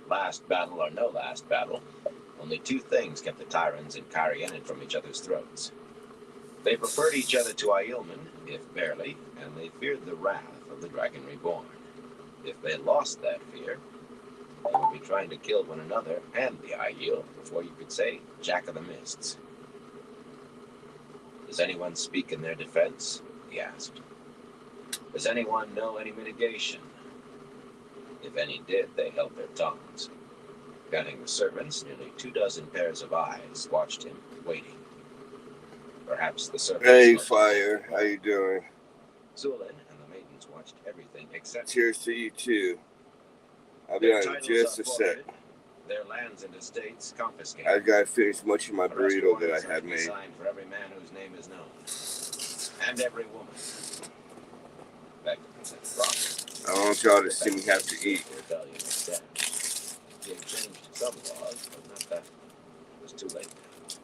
Last battle or no last battle, only two things kept the Tyrants and Cairhienin from each other's throats. They preferred each other to Aielman, if barely, and they feared the wrath of the Dragon Reborn. If they lost that fear, they would be trying to kill one another and the Aiel before you could say Jack of the Mists. Does anyone speak in their defense? He asked. Does anyone know any mitigation? If any did, they held their tongues. Counting the servants, nearly 24 pairs of eyes watched him, waiting. Perhaps the servants... Hey, Fire. How you doing? Zulin and the maidens watched everything except... Cheers to you, too. I'll be on just a sec. Their lands and estates confiscated. I've got to finish munching my burrito that I had made. For every man whose name is known. And every woman. I don't want y'all to see me have to eat. He had changed some laws, but not that. It was too late now.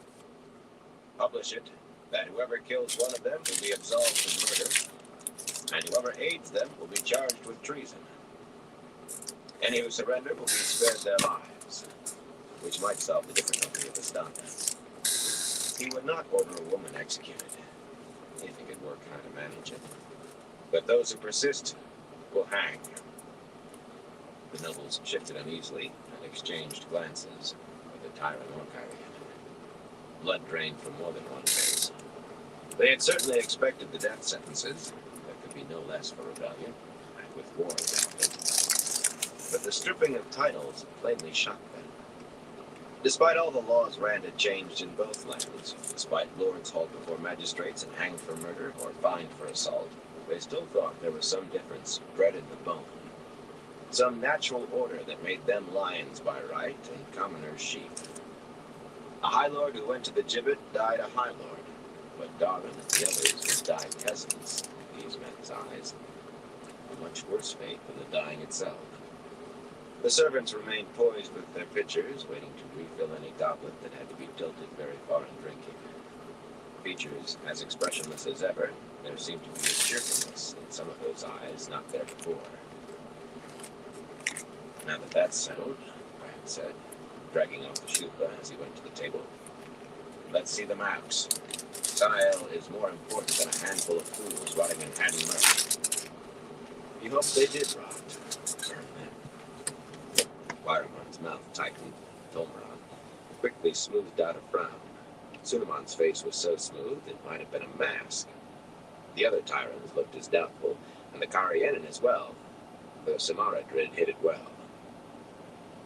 Publish it, that whoever kills one of them will be absolved of murder, and whoever aids them will be charged with treason. Any who surrender will be spared their lives, which might solve the difficulty of the standard. He would not order a woman executed, if he could work how to manage it. But those who persist will hang. The nobles shifted uneasily and exchanged glances with the tyrant or Cairhienin. Blood drained from more than one face. They had certainly expected the death sentences. There could be no less for rebellion, and with war around it. But the stripping of titles plainly shocked them. Despite all the laws Rand had changed in both lands, despite lords hauled before magistrates and hanged for murder or fined for assault, they still thought there was some difference bred in the bone. Some natural order that made them lions by right and commoners sheep. A High Lord who went to the gibbet died a High Lord, but Darwin and the others would die peasants in these men's eyes. A much worse fate than the dying itself. The servants remained poised with their pitchers, waiting to refill any goblet that had to be tilted very far in drinking. Features as expressionless as ever, there seemed to be a cheerfulness in some of those eyes not there before. Now that that's settled, Rand said, dragging off the shupa as he went to the table. Let's see the maps. Style is more important than a handful of fools rotting in Haddon murder. He hoped they did rot. Wiramon's mouth tightened. Tolmeron quickly smoothed out a frown. Sunamon's face was so smooth it might have been a mask. The other Tyrants looked as doubtful, and the Cairhienin as well, though Samara Drid hit it well.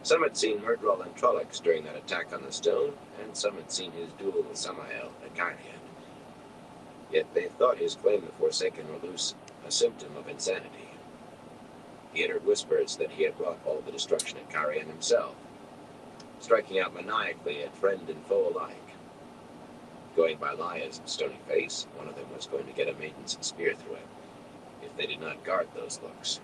Some had seen Myrddraal and Trollocs during that attack on the stone, and some had seen his duel with Samael at Cairhien. Yet they thought his claim the Forsaken were loose a symptom of insanity. He had heard whispers that he had wrought all the destruction at Cairhien himself, striking out maniacally at friend and foe alike. Going by Laya's stony face, one of them was going to get a maiden's spear through it, if they did not guard those looks.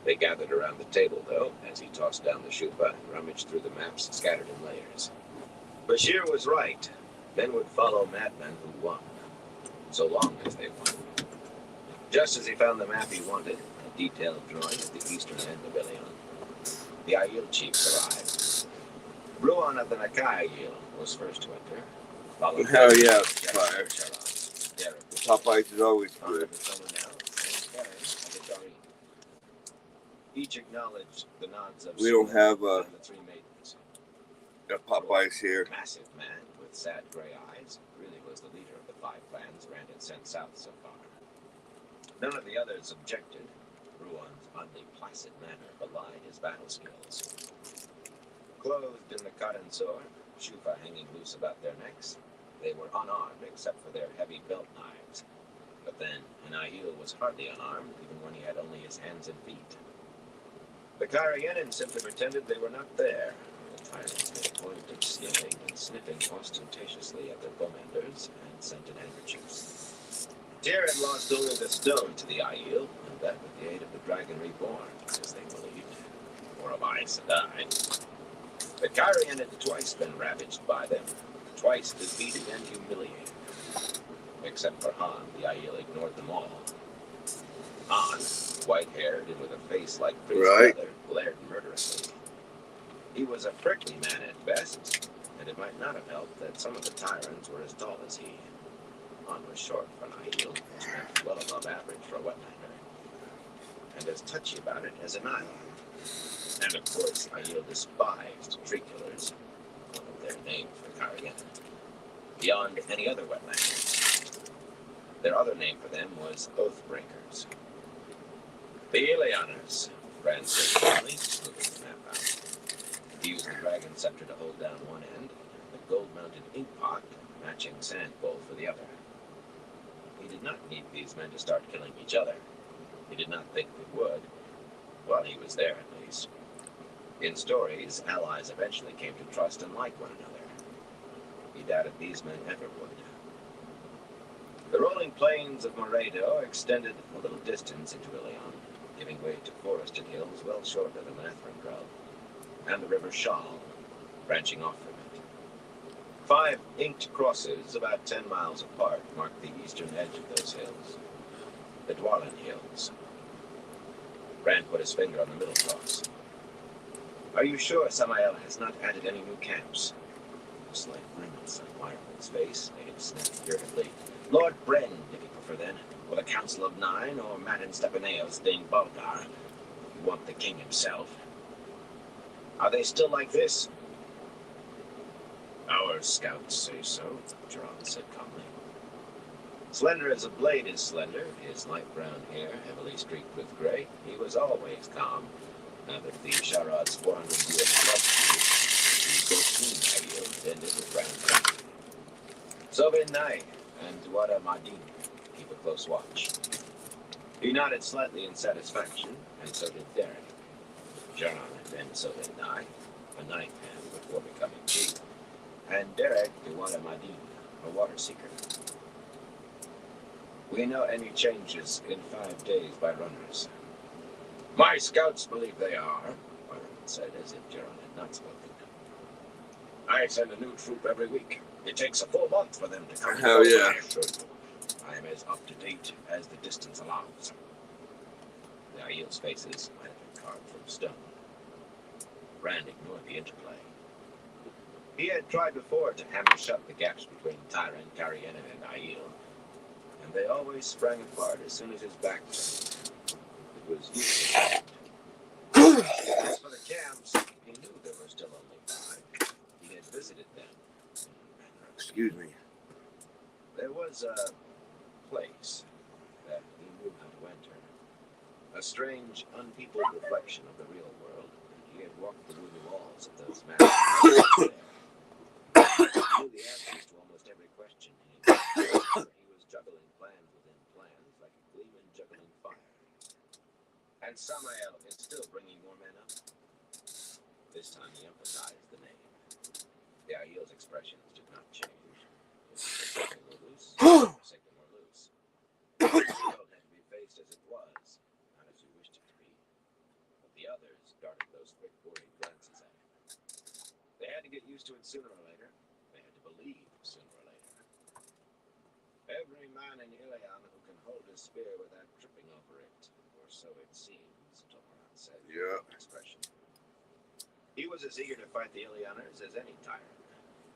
They gathered around the table, though, as he tossed down the shupa and rummaged through the maps scattered in layers. Bashir was right. Men would follow madmen who won, so long as they won. Just as he found the map he wanted, a detailed drawing of the eastern end of Ilion, the Aiel chiefs arrived. Bruan of the Nakai Aiel was first to enter. Hell yeah, Fire. Popeyes is always good. Each acknowledged the nods of we don't have the three maidens. Popeyes here. Massive man with sad gray eyes really was the leader of the 5 clans Rand had sent south so far. None of the others objected. Bruan's oddly placid manner belied his battle skills. Clothed in the cotton sword, shufa hanging loose about their necks, they were unarmed except for their heavy belt knives. But then, an Aiel was hardly unarmed, even when he had only his hands and feet. The Cairhienin simply pretended they were not there. The tyrants made a point of sniffing and sniffing ostentatiously at their bowmenders and scented handkerchiefs. Tyr had lost only the stone to the Aiel, and that with the aid of the Dragon Reborn, as they believed, or of Aes Sedai. The Cairhien had twice been ravaged by them, twice defeated and humiliated. Except for Han, the Aiel ignored them all. Han, white-haired and with a face like freeze leather, glared murderously. He was a prickly man at best, and it might not have helped that some of the tyrants were as tall as he. On was short for an Aiel, which meant well above average for a wetlander, and as touchy about it as an Aiel. And of course, Aiel despised tree killers, one of their names for Carrigan, beyond any other wetlander. Their other name for them was Oathbreakers. The Ilianers, Bran said calmly, moving the map out. He used the dragon scepter to hold down one end, the gold-mounted ink pot matching sand bowl for the other. He did not need these men to start killing each other. He did not think they would. Well, he was there at least. In stories, allies eventually came to trust and like one another. He doubted these men ever would. The rolling plains of Moredo extended a little distance into Ilion, giving way to forested hills well short of the Mathrin Grove, and the river Shal, branching off from it. 5 inked crosses about 10 miles apart marked the eastern edge of those hills, the Dwarlen Hills. Bran put his finger on the middle cross. Are you sure Samael has not added any new camps? A slight grimace on Wyron's face made him snap irritably. Lord Bren, if you prefer then, or the Council of Nine, or Madden Stepaneos Dane Balgar, if you want the king himself. Are they still like this? Our scouts say so, Geron said calmly. Slender as a blade is slender, his light brown hair heavily streaked with gray, he was always calm. Now that the Sharad's 400-year blood feud, the 14 ended with Brown County. Sovin Nai and Duada Madin keep a close watch. He nodded slightly in satisfaction, and so did Derek. Jaron had been Sovin Nai, a knight hand before becoming chief, and Derek Duada Madin, a water seeker. We know any changes in 5 days by runners. My scouts believe they are, Wyron said, as if Jaron had not spoken. I send a new troop every week. It takes a full month for them to come. Hell yeah. I am as up to date as the distance allows. The Aiel's faces might have been carved from stone. Bran ignored the interplay. He had tried before to hammer shut the gaps between Tyrant, Carrion, and Aiel, and they always sprang apart as soon as his back turned. It was useless. As for the camps, he knew there were still only 5. He had visited them. Excuse me. There was a place that he knew how to enter. A strange, unpeopled reflection of the real world. He had walked the wooden walls of those massive houses there. He knew the answers to almost every question he had. He was juggling plans within plans, like a gleeman juggling fire. And Samael is still bringing more men up. This time he emphasized the name. The Aiel's expressions did not change. Signal were loose. Signal were loose. The world had to be faced as it was, not as you wished it to be. But the others darted those quick, worried glances at him. They had to get used to it sooner or later. They had to believe sooner or later. Every man in Ilion who can hold his spear without tripping over it, or so it seems, Tomaran said. Yeah. Expression. He was as eager to fight the Ilioners as any tyrant.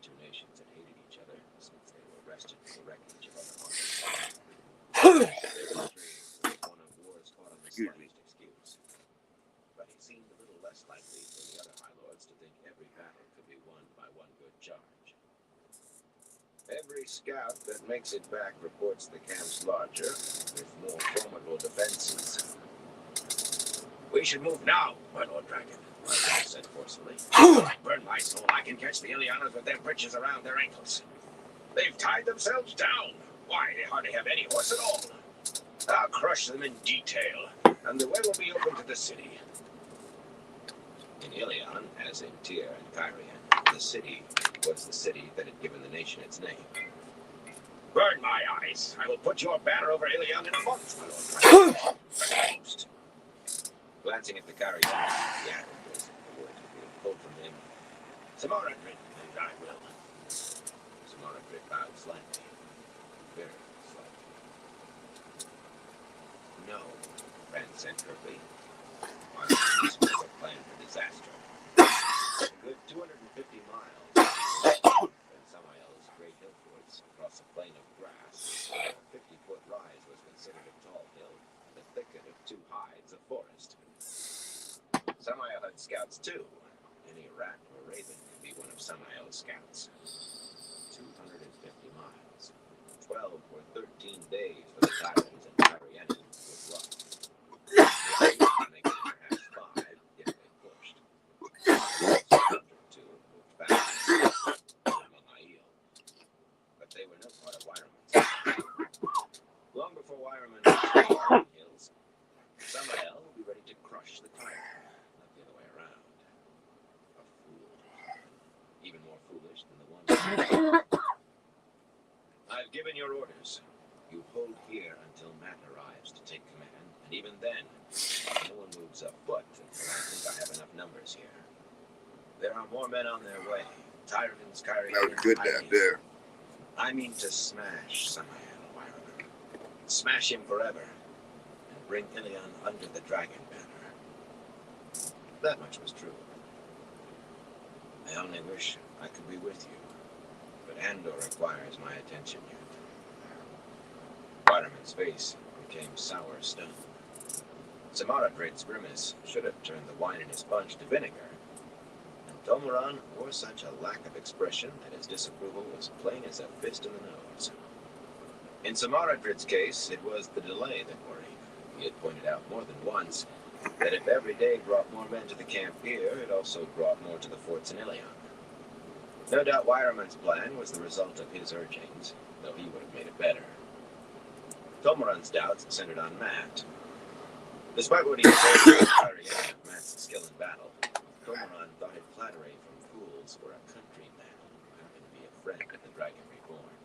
2 nations had hated each other since they were wrested from the wreckage of other armies. Their victory was one of wars fought on the slightest excuse. But he seemed a little less likely than the other High Lords to think every battle could be won by one good charge. Every scout that makes it back reports the camp's larger, with more formidable defenses. We should move now, my Lord Dragon, Wyron said forcefully. Burn my soul, I can catch the Ilioners with their breeches around their ankles. They've tied themselves down. Why, they hardly have any horse at all. I'll crush them in detail, and the way will be open to the city. In Ilion, as in Tyr and Cairhien, the city was the city that had given the nation its name. Burn my eyes. I will put your banner over Ilion in a month, my Lord Dragon. Almost. Glancing at the Cairhien, the atom was the word being pulled from him. Samoradrid, and I will. Samoradrid bowed slightly. Very slightly. No, Bran said curtly. Our was a plan for disaster. A good 250 miles in Samael's great hill forts across a plain of grass. A 50-foot rise was considered a tall hill, the thicket of two hides a forest. Samael had scouts too. Any rat or raven could be one of Samael's scouts. 250 miles. 12 or 13 days for the Tyrants and Tyrianan would run. The make it perhaps 5 if they pushed. Two moved fast among Aiel, but they were no part of Wyraman's. Long before Wyraman reached the hills, Samael would be ready to crush the tyrant, not the other way around. A fool. Even more foolish than the one. I've given your orders. You hold here until Matt arrives to take command, and even then, no one moves a foot until I think I have enough numbers here. There are more men on their way. Tyrants, Kyrie, That was good down there. I mean to smash Samael, Wyraman. Smash him forever, and bring Ilion under the dragon banner. That much was true. I only wish I could be with you, but Andor requires my attention yet. Wyraman's face became sour stone. Samaradrid's grimace should have turned the wine in his punch to vinegar, and Tomoran wore such a lack of expression that his disapproval was plain as a fist in the nose. In Samaradrid's case, it was the delay that worried. He had pointed out more than once that if every day brought more men to the camp here, it also brought more to the forts in Ilion. No doubt Wyraman's plan was the result of his urgings, though he would have made it better. Tomoran's doubts centered on Matt. Despite what he had told Tyrian of Matt's skill in battle, Tomoran thought it flattery from fools for a countryman who happened to be a friend of the Dragon Reborn.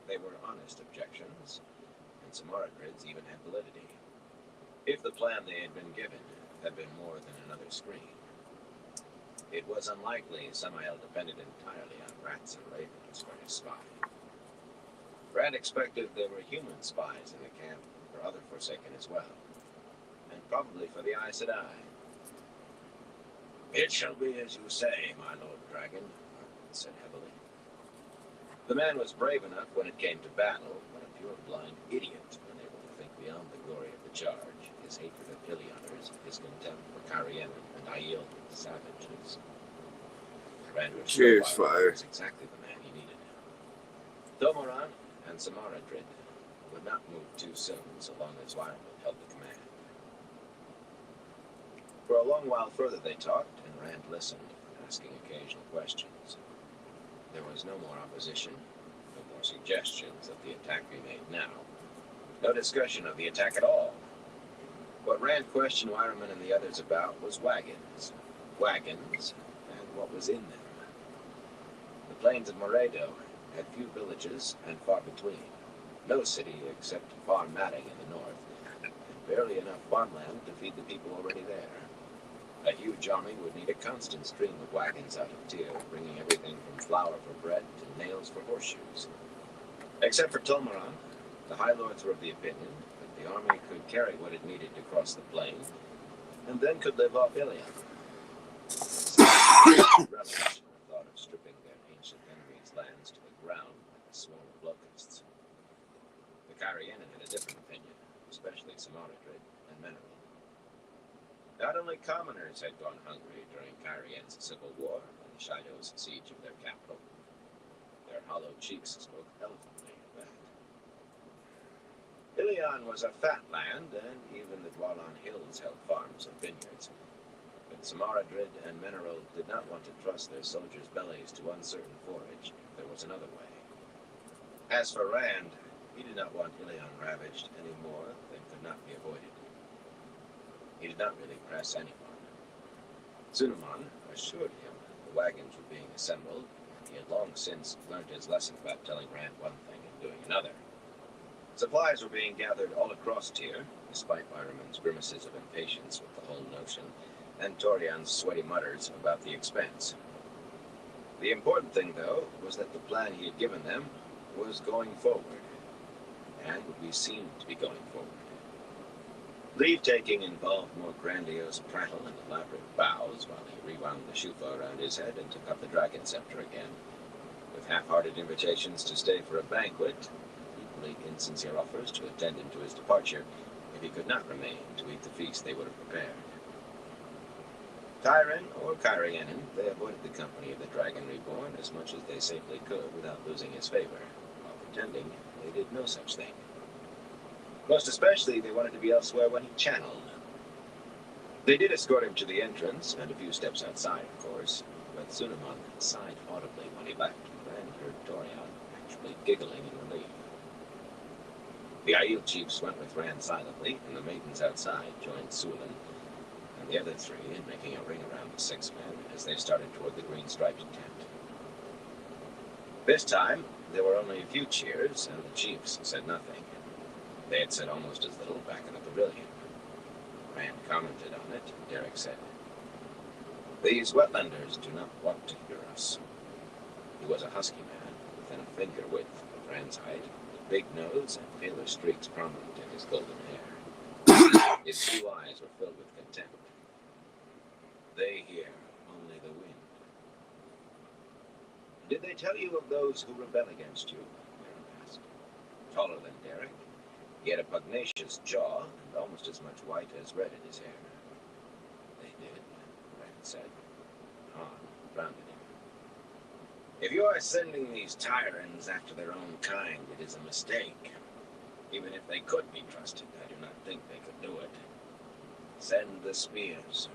They were honest objections, and Samaradrid's even had validity. If the plan they had been given had been more than another screen, it was unlikely Samael depended entirely on rats and ravens for his spy. Rand expected there were human spies in the camp for other Forsaken as well, and probably for the Aes Sedai. It shall be as you say, my Lord Dragon, Arwen said heavily. The man was brave enough when it came to battle, but a pure blind idiot unable to think beyond the glory of the charge, his hatred of Ilioners, his contempt for Carianan and Aiel savages. Rand was sure Wyraman was exactly the man he needed. Tomoran and Samaradrid would not move too soon so long as Wyraman held the command. For a long while further they talked, and Rand listened, asking occasional questions. There was no more opposition, no more suggestions that the attack be made now. No discussion of the attack at all. What Rand questioned Wyraman and the others about was wagons. Wagons, and what was in them. The plains of Moredo had few villages and far between. No city except Far Madding in the north, and barely enough farmland to feed the people already there. A huge army would need a constant stream of wagons out of Tyr, bringing everything from flour for bread to nails for horseshoes. Except for Tomoran, the High Lords were of the opinion that the army could carry what it needed to cross the plain, and then could live off Ilion. Relish the thought of stripping their ancient enemies' lands to the ground like a swarm of locusts. The Carianan had a different opinion, especially Samaradrid and Menelil. Not only commoners had gone hungry during Carian's civil war and Shido's siege of their capital. Their hollow cheeks spoke eloquently of that. Ilion was a fat land, and even the Dwalan Hills held farms and vineyards. But Samaradrid and Menelil did not want to trust their soldiers' bellies to uncertain forage if there was another way. As for Rand, he did not want Ilion ravaged any more than could not be avoided. He did not really press anyone. Sunaman assured him the wagons were being assembled. He had long since learned his lesson about telling Rand one thing and doing another. Supplies were being gathered all across Tyr, despite Wyraman's grimaces of impatience with the whole notion, and Torian's sweaty mutters about the expense. The important thing, though, was that the plan he had given them was going forward, and would be seen to be going forward. Leave-taking involved more grandiose prattle and elaborate bows while he rewound the shufa around his head and took up the dragon scepter again. With half-hearted invitations to stay for a banquet, equally insincere offers to attend him to his departure if he could not remain to eat the feast they would have prepared. Tyron or Kyrianen, they avoided the company of the Dragon Reborn as much as they safely could without losing his favor, while pretending they did no such thing. Most especially, they wanted to be elsewhere when he channeled. They did escort him to the entrance, and a few steps outside, of course, but Sunamon sighed audibly when he left, and heard Dorian actually giggling in relief. The Aiel chiefs went with Rand silently, and the maidens outside joined Sulan and the other three in making a ring around the 6 men as they started toward the green-striped tent. This time, there were only a few cheers, and the chiefs said nothing. They had said almost as little back in the pavilion. Rand commented on it, and Derek said, "These wetlanders do not want to hear us." He was a husky man, within a finger width of Rand's height, with big nose and paler streaks prominent in his golden hair. His blue eyes were filled with contempt. "They hear only the wind." "Did they tell you of those who rebel against you?" Aaron asked. Taller than Derek, he had a pugnacious jaw and almost as much white as red in his hair. "They did," Rand said. Han frowned at him. "If you are sending these Tyrans after their own kind, it is a mistake. Even if they could be trusted, I do not think they could do it. Send the spears.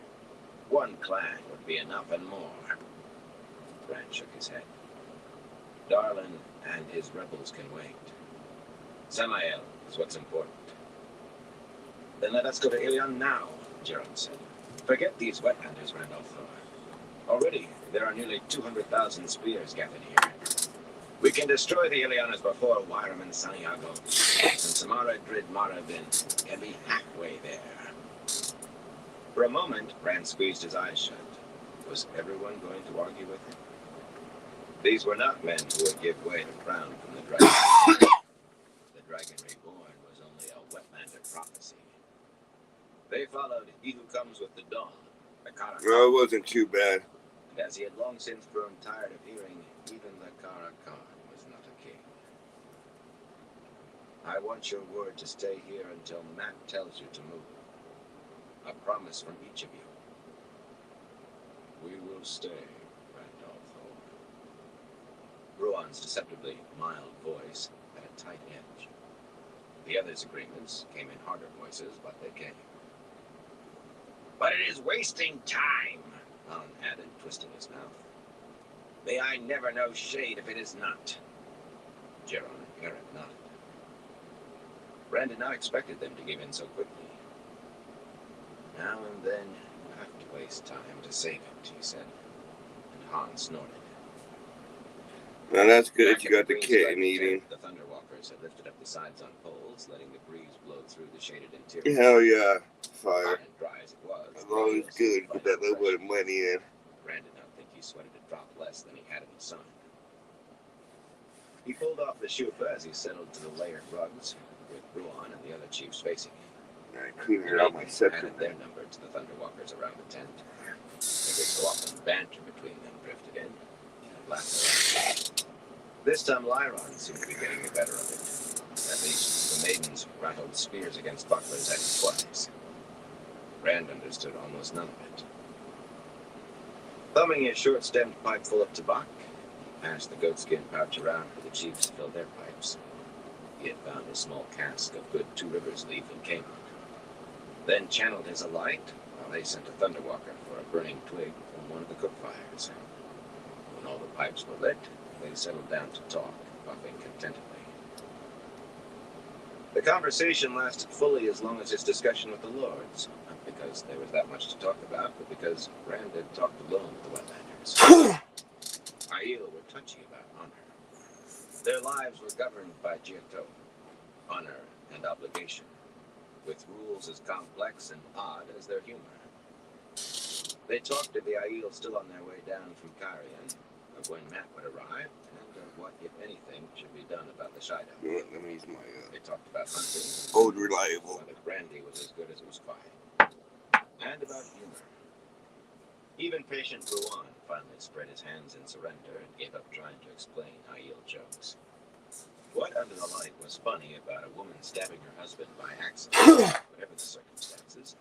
One clan would be enough and more." Rand shook his head. "Darlin and his rebels can wait. Samael is what's important." "Then let us go to Ilion now," Geron said. "Forget these wetlanders, Randolph Thor. Already, there are nearly 200,000 spears gathered here. We can destroy the Ilioners before Wyram and Santiago, and Samara Drid Maravin can be halfway there." For a moment, Rand squeezed his eyes shut. Was everyone going to argue with him? These were not men who would give way to frown from the Dragon. The Dragon Reborn was only a wetlander prophecy. They followed he who comes with the dawn, the Kara. No, it wasn't too bad. And as he had long since grown tired of hearing, even the Kara Khan was not a king. "I want your word to stay here until Matt tells you to move. A promise from each of you." "We will stay," Randolph Thor. Ruan's deceptively mild voice had a tight edge. The others' agreements came in harder voices, but they came. "But it is wasting time," Han added, twisting his mouth. "May I never know shade if it is not." Geron and Aaron nodded. Rand had not expected them to give in so quickly. "Now and then you have to waste time to save it," he said, and Han snorted. Now that's good Back that you at got the green kit striped in eating. tent, the Thunderwalkers had lifted up the sides on poles, letting the breeze blow through the shaded interior. Hell yeah, fire. Hot and dry as it was, As long as it's good, put that little bit of money in. Rand did not think he sweated a drop less than he had in the sun. He pulled off the shufa as he settled to the layered rugs, with Ruan and the other chiefs facing him. I couldn't hear out my scepter. Added their number to the Thunderwalkers around the tent. Every so often banter between them drifted in, and laughed around. This time Lyron seemed to be getting the better of it. At least the maidens rattled spears against bucklers at his twice. Rand understood almost none of it. Thumbing his short-stemmed pipe full of tobacco, he passed the goatskin pouch around for the chiefs to fill their pipes. He had found a small cask of good Two Rivers leaf and came on. Then channeled his alight while they sent a Thunderwalker for a burning twig from one of the cook fires. When all the pipes were lit, they settled down to talk, puffing contentedly. The conversation lasted fully as long as his discussion with the lords, not because there was that much to talk about, but because Rand had talked alone with the wetlanders. Aiel were touchy about honor. Their lives were governed by Giotto, honor and obligation, with rules as complex and odd as their humor. They talked of the Aiel still on their way down from Carian, of when Matt would arrive, and of what, if anything, should be done about the Shido. Let me use my They talked about hunting, old reliable. whether brandy was as good as it was fine, and about humor. Even patient Ruan finally spread his hands in surrender and gave up trying to explain Aiel jokes. What under the light was funny about a woman stabbing her husband by accident, whatever the circumstances,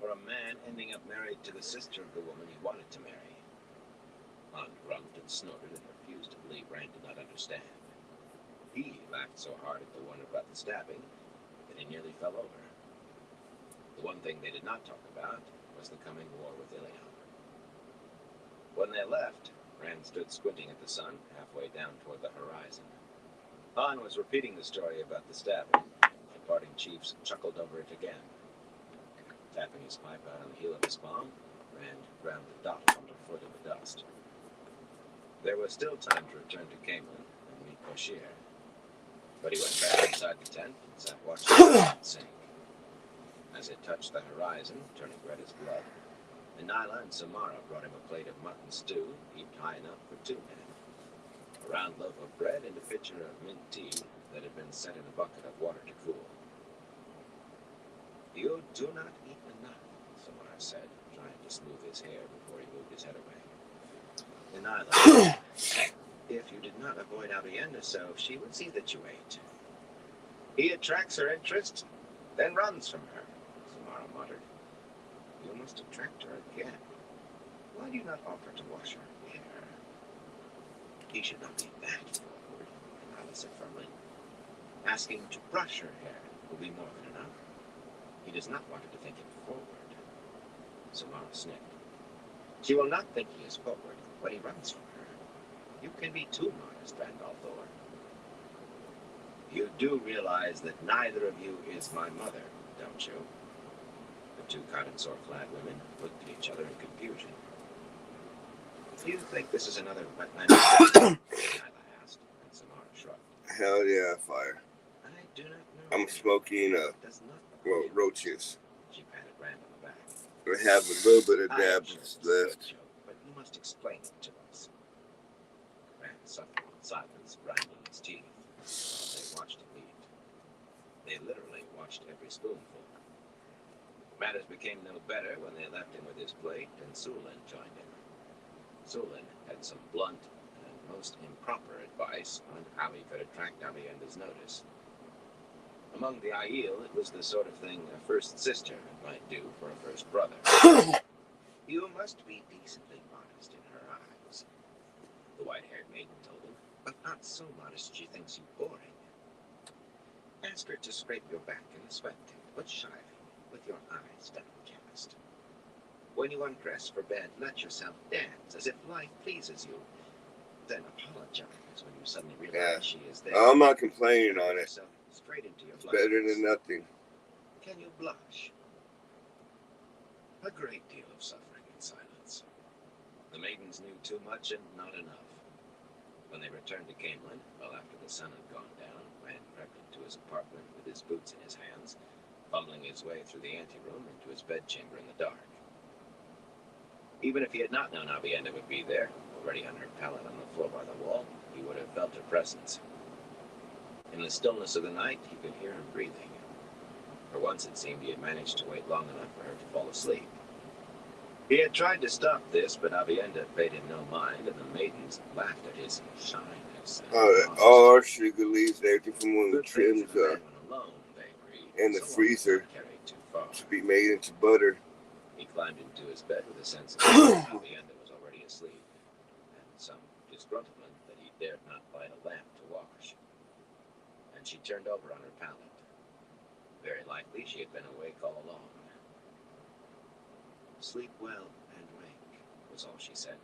or a man ending up married to the sister of the woman he wanted to marry? Han grumped and snorted and refused to believe Rand did not understand. He laughed so hard at the one about the stabbing that he nearly fell over. The one thing they did not talk about was the coming war with Ilion. When they left, Rand stood squinting at the sun halfway down toward the horizon. Han was repeating the story about the stabbing. The parting chiefs chuckled over it again. Tapping his pipe out on the heel of his palm, Rand ground the dot on the foot of the dust. There was still time to return to Caemlyn and meet Bashir. But he went back inside the tent and sat watching the sun sink. As it touched the horizon, turning red as blood, Nyla and Samara brought him a plate of mutton stew heaped high enough for 2 men, a round loaf of bread and a pitcher of mint tea that had been set in a bucket of water to cool. "You do not eat enough," Samara said, trying to smooth his hair before he moved his head away. And Nyla, "If you did not avoid Avienda so, she would see that you ate." "He attracts her interest, then runs from her," Samara muttered. "You must attract her again. Why do you not offer to wash her hair?" "He should not be that forward," Nyla said firmly. "Asking to brush her hair will be more than enough. He does not want her to think him forward." Samara sniffed. "She will not think he is forward when he runs from her. You can be too modest, Randall Thor. You do realize that neither of you is my mother, don't you?" The 2 cotton sore-clad women looked at each other in confusion. "Do you think this is another wetland?" Nyla asked, and Samara shrugged. Hell yeah, fire. "I do not know. I'm smoking It does not roaches. She patted Rand on the back. I have a little bit of "I am dab sure it's a left. good joke, but you must explain it to us." Rand suffered in silence, grinding his teeth. They watched him eat. They literally watched every spoonful. Matters became no better when they left him with his plate and Sulin joined him. Sulin had some blunt and most improper advice on how he could attract Avienda's notice. Among the Aiel, it was the sort of thing a first sister might do for a first brother. "You must be decently modest in her eyes," the white-haired maiden told him, "but not so modest she thinks you boring. Ask her to scrape your back in a sweat tent, but shyly, with your eyes downcast. When you undress for bed, let yourself dance as if life pleases you. Then apologize when you suddenly realize she is there. I'm not complaining on it. Yourself straight into your It's better blankets. than nothing. Can you blush?" A great deal of suffering in silence. The maidens knew too much and not enough. When they returned to Caemlyn, well after the sun had gone down, Rand crept into his apartment with his boots in his hands, fumbling his way through the anteroom into his bedchamber in the dark. Even if he had not known Avienda would be there, already on her pallet on the floor by the wall, he would have felt her presence. In the stillness of the night, he could hear her breathing. For once it seemed he had managed to wait long enough for her to fall asleep. He had tried to stop this, but Avienda paid him no mind, and the maidens laughed at his shyness. All our sugar leaves, everything from one of the Good things trims if a man went alone, they agreed. and the So long as freezer not carried too far. to be made into butter. He climbed into his bed with a sense of Avienda was already asleep, and some disgruntlement that he dared not light a lamp to wash. And she turned over on her pallet. Very likely she had been awake all along. "Sleep well and wake," was all she said.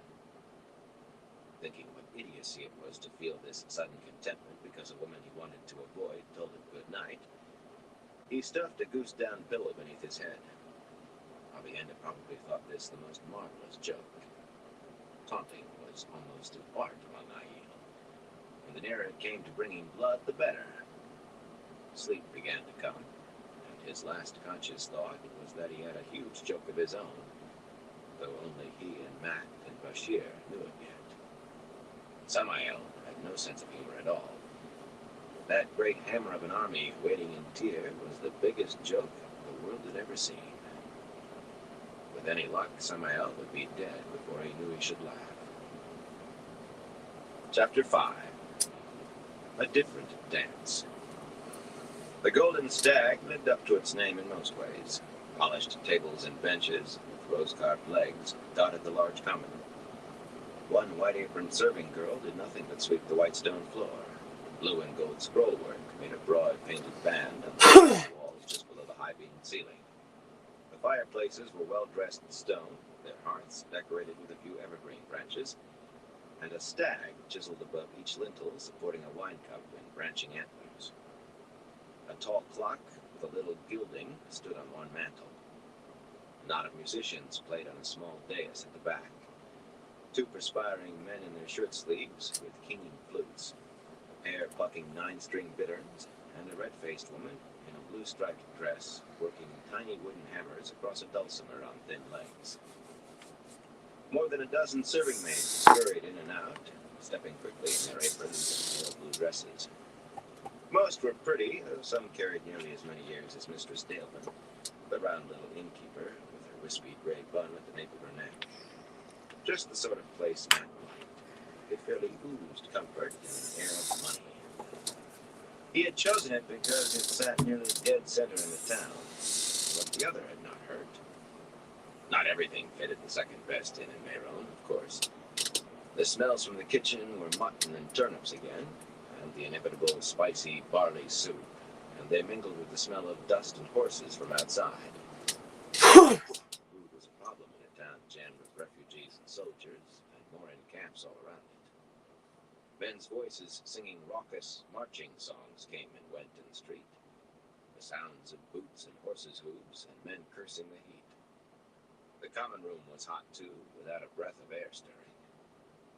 Thinking what idiocy it was to feel this sudden contentment because a woman he wanted to avoid told him good night, he stuffed a goose-down pillow beneath his head. Avienda probably thought this the most marvelous joke. Taunting was almost an art among Aiel, and the nearer it came to bringing blood, the better. Sleep began to come, and his last conscious thought was that he had a huge joke of his own, though only he and Matt and Bashir knew it yet. Samael had no sense of humor at all. That great hammer of an army waiting in Tyr was the biggest joke the world had ever seen. With any luck, Samael would be dead before he knew he should laugh. Chapter 5. A different dance. The Golden Stag lived up to its name in most ways. Polished tables and benches, with rose-carved legs, dotted the large common. One white-aproned serving girl did nothing but sweep the white stone floor. Blue and gold scrollwork made a broad painted band on the walls just below the high-beamed ceiling. The fireplaces were well-dressed stone, their hearths decorated with a few evergreen branches, and a stag chiseled above each lintel supporting a wine cup and branching antlers. A tall clock with a little gilding stood on one mantel. A knot of musicians played on a small dais at the back. 2 perspiring men in their shirt sleeves with keening flutes, a pair plucking 9-string bitterns, and a red-faced woman in a blue-striped dress working tiny wooden hammers across a dulcimer on thin legs. More than a dozen serving maids scurried in and out, stepping quickly in their aprons and pale blue dresses. Most were pretty, though some carried nearly as many years as Mistress Dalevin, the round little innkeeper with her wispy gray bun at the nape of her neck. Just the sort of place Matt liked. It fairly oozed comfort and an air of money. He had chosen it because it sat nearly dead center in the town, what the other had not heard. Not everything fitted the second-best inn in Mehron, of course. The smells from the kitchen were mutton and turnips again, and the inevitable spicy barley soup, and they mingled with the smell of dust and horses from outside. Food was a problem in a town jammed with refugees and soldiers, and more in camps all around it. Men's voices singing raucous marching songs came and went in the street. The sounds of boots and horses' hooves, and men cursing the heat. The common room was hot, too, without a breath of air stirring.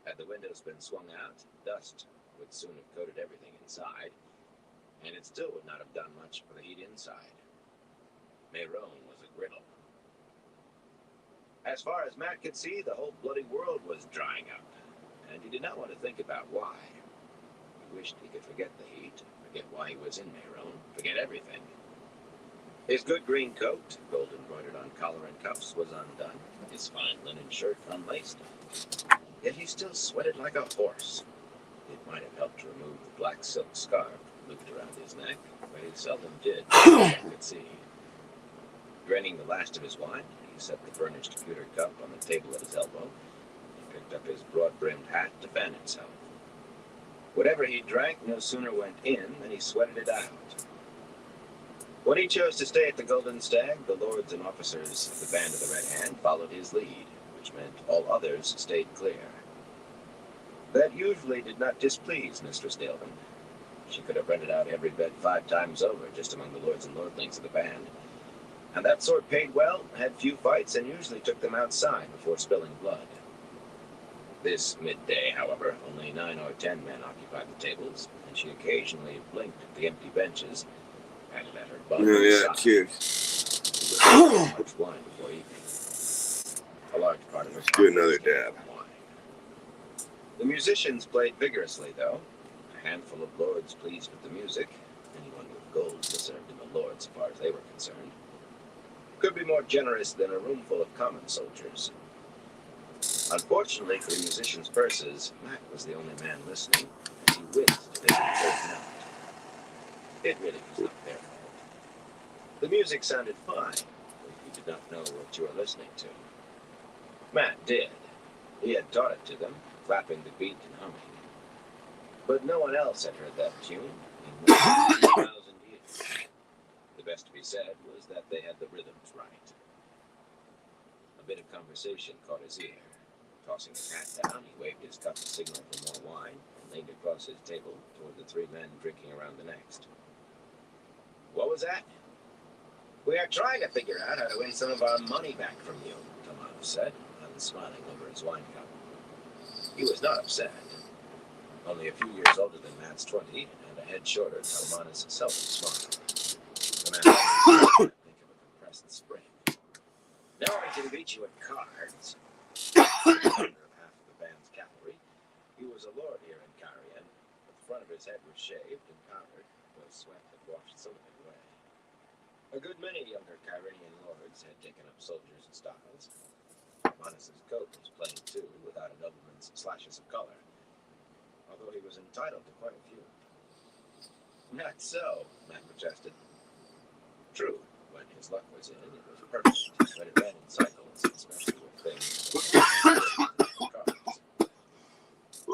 Had the windows been swung out, dust would soon have coated everything inside, and it still would not have done much for the heat inside. Mehron was a griddle. As far as Matt could see, the whole bloody world was drying up, and he did not want to think about why. He wished he could forget the heat, forget why he was in Mehron, forget everything. His good green coat, gold embroidered on collar and cuffs, was undone, his fine linen shirt unlaced. Yet he still sweated like a horse. It might have helped to remove the black silk scarf looped around his neck, but he seldom did, as I could see. Draining the last of his wine, he set the burnished pewter cup on the table at his elbow. He picked up his broad-brimmed hat to fan himself. Whatever he drank no sooner went in than he sweated it out. When he chose to stay at the Golden Stag, the lords and officers of the Band of the Red Hand followed his lead, which meant all others stayed clear. That usually did not displease Mistress Dalevin. She could have rented out every bed 5 times over just among the lords and lordlings of the band. And that sort paid well, had few fights, and usually took them outside before spilling blood. This midday, however, only 9 or 10 men occupied the tables, and she occasionally blinked at the empty benches, and at her bun. Yeah, cheers. Much wine before evening. A large part of her. Let's do another dab. Wine. The musicians played vigorously, though. A handful of lords pleased with the music. Anyone with gold deserved him a lord, so far as they were concerned. Could be more generous than a room full of common soldiers. Unfortunately for the musicians' purses, Mac was the only man listening, and he whizzed at every third note. It really was not their fault. The music sounded fine, but you did not know what you were listening to. Matt did. He had taught it to them, clapping the beat and humming. But no one else had heard that tune in more than 2,000 years. The best to be said was that they had the rhythms right. A bit of conversation caught his ear. Tossing his hat down, he waved his cup to signal for more wine and leaned across his table toward the 3 men drinking around the next. What was that? We are trying to figure out how to win some of our money back from you, Tomanov said, unsmiling over his wine cup. He was not upset. Only a few years older than Matt's 20, and a head shorter, Talmanis seldom smiled. The man think of a compressed spring. No one can beat you at cards. Under half of the band's cavalry, he was a lord, he his head was shaved and powdered, though sweat had washed some of it away. A good many younger Kyrenian lords had taken up soldiers' styles. Manus's coat was plain too, without a nobleman's slashes of color, although he was entitled to quite a few. Not so, Matt protested. True, when his luck was in, it was perfect, but it ran in cycles, especially with things like cards.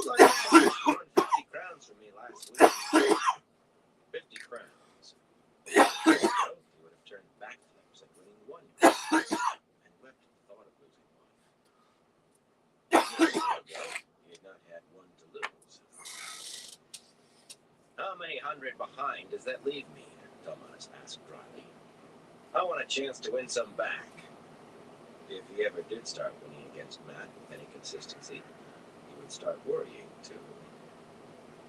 Like you won 50 crowns from me last week. 50 crowns. He would have turned backflips at winning one and wept at the thought of losing one. He had not had one to lose. How many hundred behind does that leave me? Thomas asked dryly. I want a chance to win some back. If he ever did start winning against Matt with any consistency, he would start worrying too.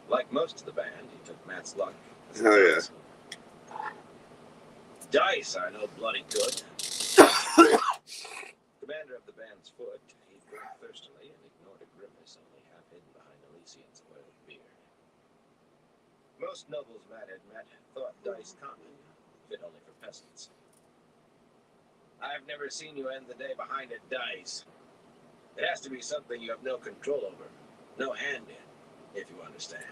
Like most of the band, he took Matt's luck as a chance. Dice are no bloody good. Commander of the band's foot, he drank thirstily and ignored a grimace only half hidden behind Elysian's oily beard. Most nobles Matt had met thought dice common, fit only for peasants. I've never seen you end the day behind a dice. It has to be something you have no control over, no hand in, if you understand.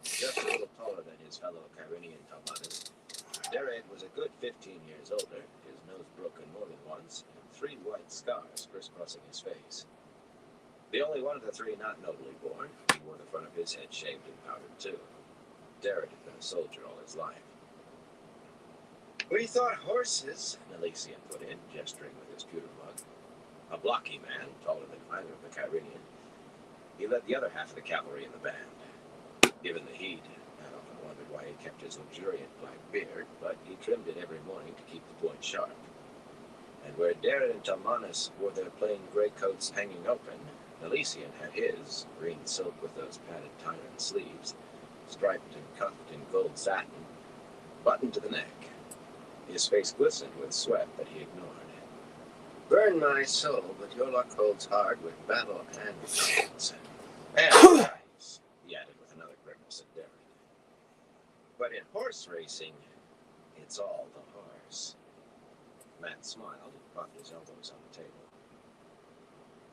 Just a little taller than his fellow Kyrenian Talmatus, Derred was a good 15 years older, his nose broken more than once, and 3 white scars crisscrossing his face. The only one of the 3 not nobly born, he wore the front of his head shaved and powdered too. Derred had been a soldier all his life. We thought horses, Elysian put in, gesturing with his pewter mug. A blocky man, taller than either of the Kyrenian. He led the other half of the cavalry in the band. Given the heat, I often wondered why he kept his luxuriant black beard, but he trimmed it every morning to keep the point sharp. And where Derred and Talmatus wore their plain gray coats hanging open, Elysian had his, green silk with those padded tyrant sleeves, striped and cuffed in gold satin, buttoned to the neck. His face glistened with sweat that he ignored. Burn my soul, but your luck holds hard with battle and guns. And dice, he added with another grimace at Derred. But in horse racing, it's all the horse. Matt smiled and bumped his elbows on the table.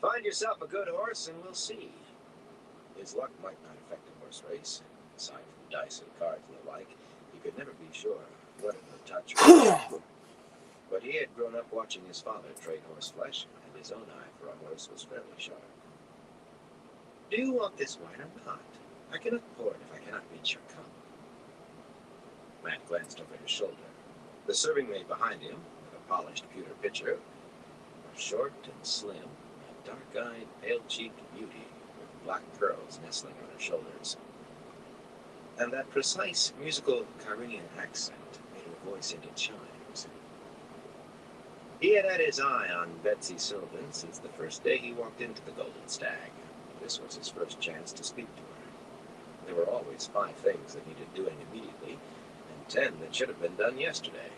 Find yourself a good horse and we'll see. His luck might not affect a horse race. Aside from dice and cards and the like, he could never be sure what it would touch. But he had grown up watching his father trade horse flesh, and his own eye for a horse was fairly sharp. Do you want this wine or not? I cannot pour it if I cannot reach your cup. Matt glanced over his shoulder. The serving maid behind him, with a polished pewter pitcher, was short and slim, a dark-eyed, pale-cheeked beauty with black curls nestling on her shoulders. And that precise musical Kyrenian accent made her voice into chimes. He had his eye on Betsy Sylvan since the first day he walked into the Golden Stag. This was his first chance to speak to her. There were always 5 things that needed doing immediately, and 10 that should have been done yesterday.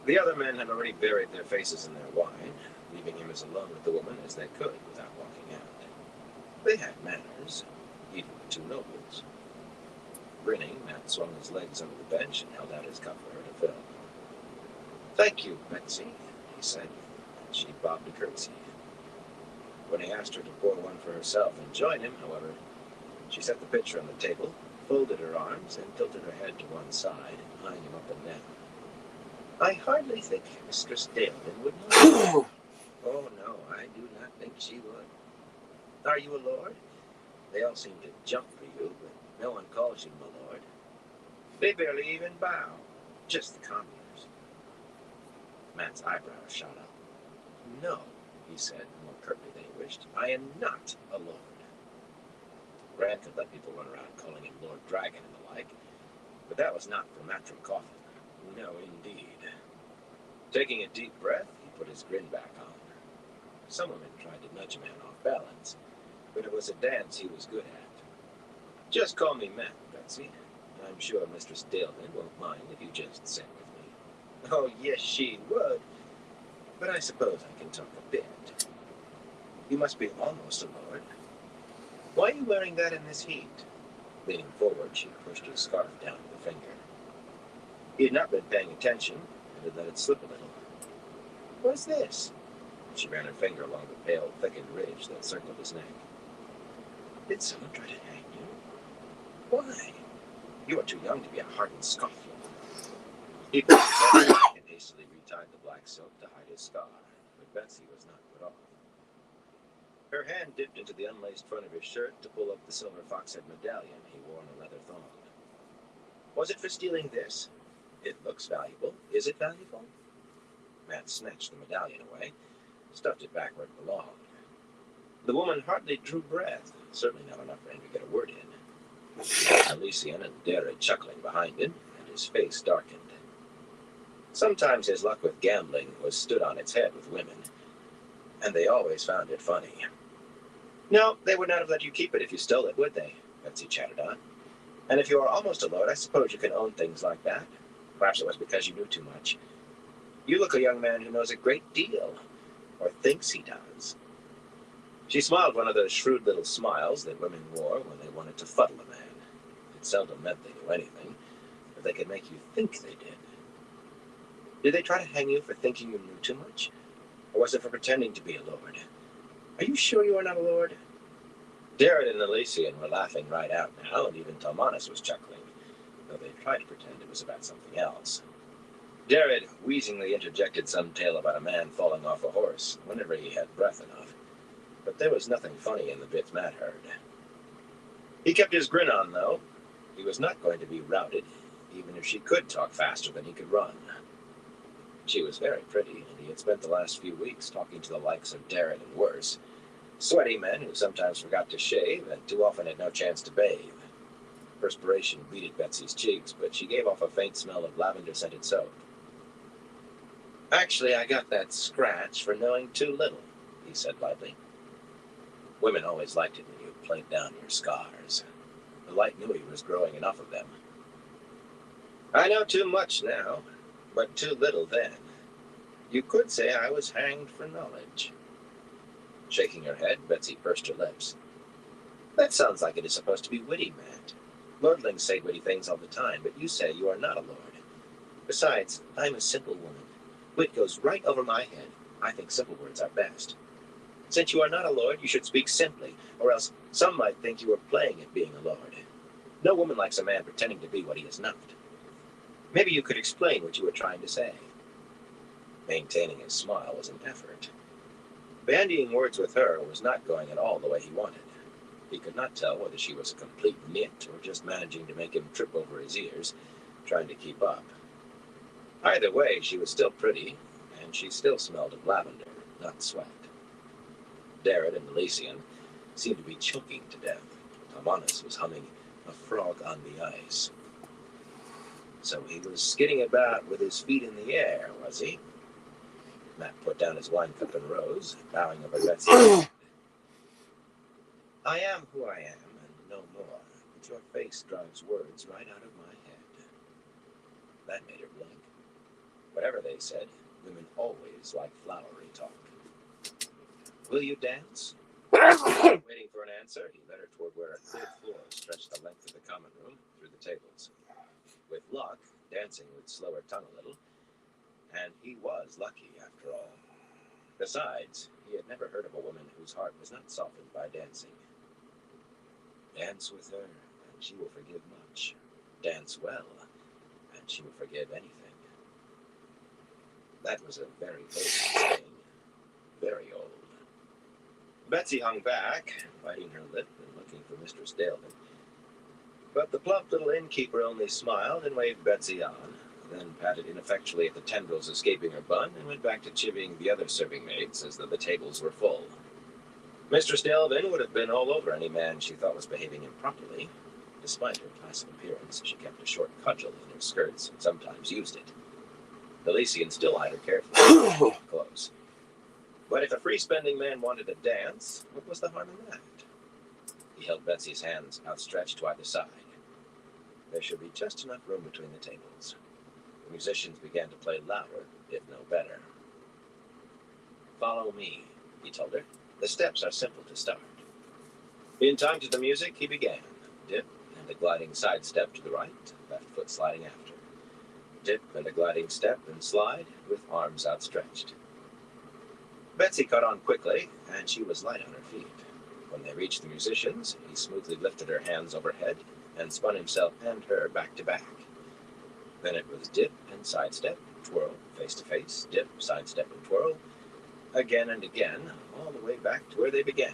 The other men had already buried their faces in their wine, leaving him as alone with the woman as they could without walking out. They had manners, even the 2 nobles. Grinning, Matt swung his legs under the bench and held out his cup for her to fill. Thank you, Betsy, he said, and she bobbed a curtsy. When he asked her to pour one for herself and join him, however, she set the pitcher on the table, folded her arms, and tilted her head to one side, eyeing him up and down. I hardly think Mistress Dalevin would know. Oh, no, I do not think she would. Are you a lord? They all seem to jump for you, but no one calls you my lord. They barely even bow. Just the commoners. Matt's eyebrows shot up. No, he said, more curtly than he wished. I am not a lord. Brad could let people run around calling him Lord Dragon and the like, but that was not for Matt from Coffin. No, indeed. Taking a deep breath, he put his grin back on. Some women tried to nudge a man off balance, but it was a dance he was good at. Just call me Matt, Betsy. I'm sure Mistress Dalevin won't mind if you just sing with me. Oh, yes, she would. But I suppose I can talk a bit. You must be almost a lord. Why are you wearing that in this heat? Leaning forward, she pushed his scarf down with a finger. He had not been paying attention and had let it slip a little. "What's this?" She ran her finger along the pale, thickened ridge that circled his neck. "Did someone try to hang you? Why? You are too young to be a hardened scofflaw." He put his head back and hastily retied the black silk to hide his scar, but Betsy was not put off. Her hand dipped into the unlaced front of his shirt to pull up the silver fox-head medallion he wore on a leather thong. "Was it for stealing this? It looks valuable. Is it valuable?" Matt snatched the medallion away, stuffed it back where it belonged. The woman hardly drew breath, certainly not enough for him to get a word in. Elysian and Derek chuckling behind him, and his face darkened. Sometimes his luck with gambling was stood on its head with women, and they always found it funny. "No, they would not have let you keep it if you stole it, would they?" Betsy chattered on. "And if you are almost a lord, I suppose you can own things like that. Perhaps it was because you knew too much. You look a young man who knows a great deal, or thinks he does." She smiled one of those shrewd little smiles that women wore when they wanted to fuddle a man. It seldom meant they knew anything, but they could make you think they did. "Did they try to hang you for thinking you knew too much? Or was it for pretending to be a lord? Are you sure you are not a lord?" Derek and Elysian were laughing right out now, and even Talmanis was chuckling, though they tried to pretend it was about something else. Derek wheezingly interjected some tale about a man falling off a horse whenever he had breath enough, but there was nothing funny in the bit Matt heard. He kept his grin on, though. He was not going to be routed, even if she could talk faster than he could run. She was very pretty, and he had spent the last few weeks talking to the likes of Derek and worse, sweaty men who sometimes forgot to shave and too often had no chance to bathe. Perspiration beaded Betsy's cheeks, but she gave off a faint smell of lavender-scented soap. "Actually, I got that scratch for knowing too little," he said lightly. Women always liked it when you played down your scars. The light knew he was growing enough of them. "I know too much now, but too little then. You could say I was hanged for knowledge." Shaking her head, Betsy pursed her lips. "That sounds like it is supposed to be witty, Matt. Lordlings say witty things all the time, but you say you are not a lord. Besides, I'm a simple woman. Wit goes right over my head. I think simple words are best. Since you are not a lord, you should speak simply, or else some might think you are playing at being a lord. No woman likes a man pretending to be what he is not. Maybe you could explain what you were trying to say." Maintaining his smile was an effort. Bandying words with her was not going at all the way he wanted. He could not tell whether she was a complete nit or just managing to make him trip over his ears, trying to keep up. Either way, she was still pretty, and she still smelled of lavender, not sweat. Derek and Elysian seemed to be choking to death. Talmanis was humming "A Frog on the Ice." So he was skidding about with his feet in the air, was he? Matt put down his wine cup and rose, bowing over Betsy's head. "I am who I am, and no more, but your face drives words right out of my head." That made her blink. Whatever they said, women always like flowery talk. "Will you dance?" Waiting for an answer, he led her toward where a clear floor stretched the length of the common room through the tables. With luck, dancing would slow her tongue a little, and he was lucky after all. Besides, he had never heard of a woman whose heart was not softened by dancing. Dance with her, and she will forgive much. Dance well, and she will forgive anything. That was a very old saying. Very old. Betsy hung back, biting her lip and looking for Mistress Dalevin. But the plump little innkeeper only smiled and waved Betsy on, then patted ineffectually at the tendrils escaping her bun and went back to chivying the other serving maids as though the tables were full. Mistress Dalevin would have been all over any man she thought was behaving improperly. Despite her placid appearance, she kept a short cudgel in her skirts and sometimes used it. Elysian still eyed her carefully, close. But if a free-spending man wanted to dance, what was the harm in that? He held Betsy's hands outstretched to either side. There should be just enough room between the tables. The musicians began to play louder, if no better. "Follow me," he told her. "The steps are simple to start." In time to the music, he began. Dip and and a gliding sidestep to the right, left foot sliding after. Dip and a gliding step and slide with arms outstretched. Betsy caught on quickly, and she was light on her feet. When they reached the musicians, he smoothly lifted her hands overhead and spun himself and her back to back. Then it was dip and sidestep, twirl, face to face, dip, sidestep, and twirl, again and again, all the way back to where they began.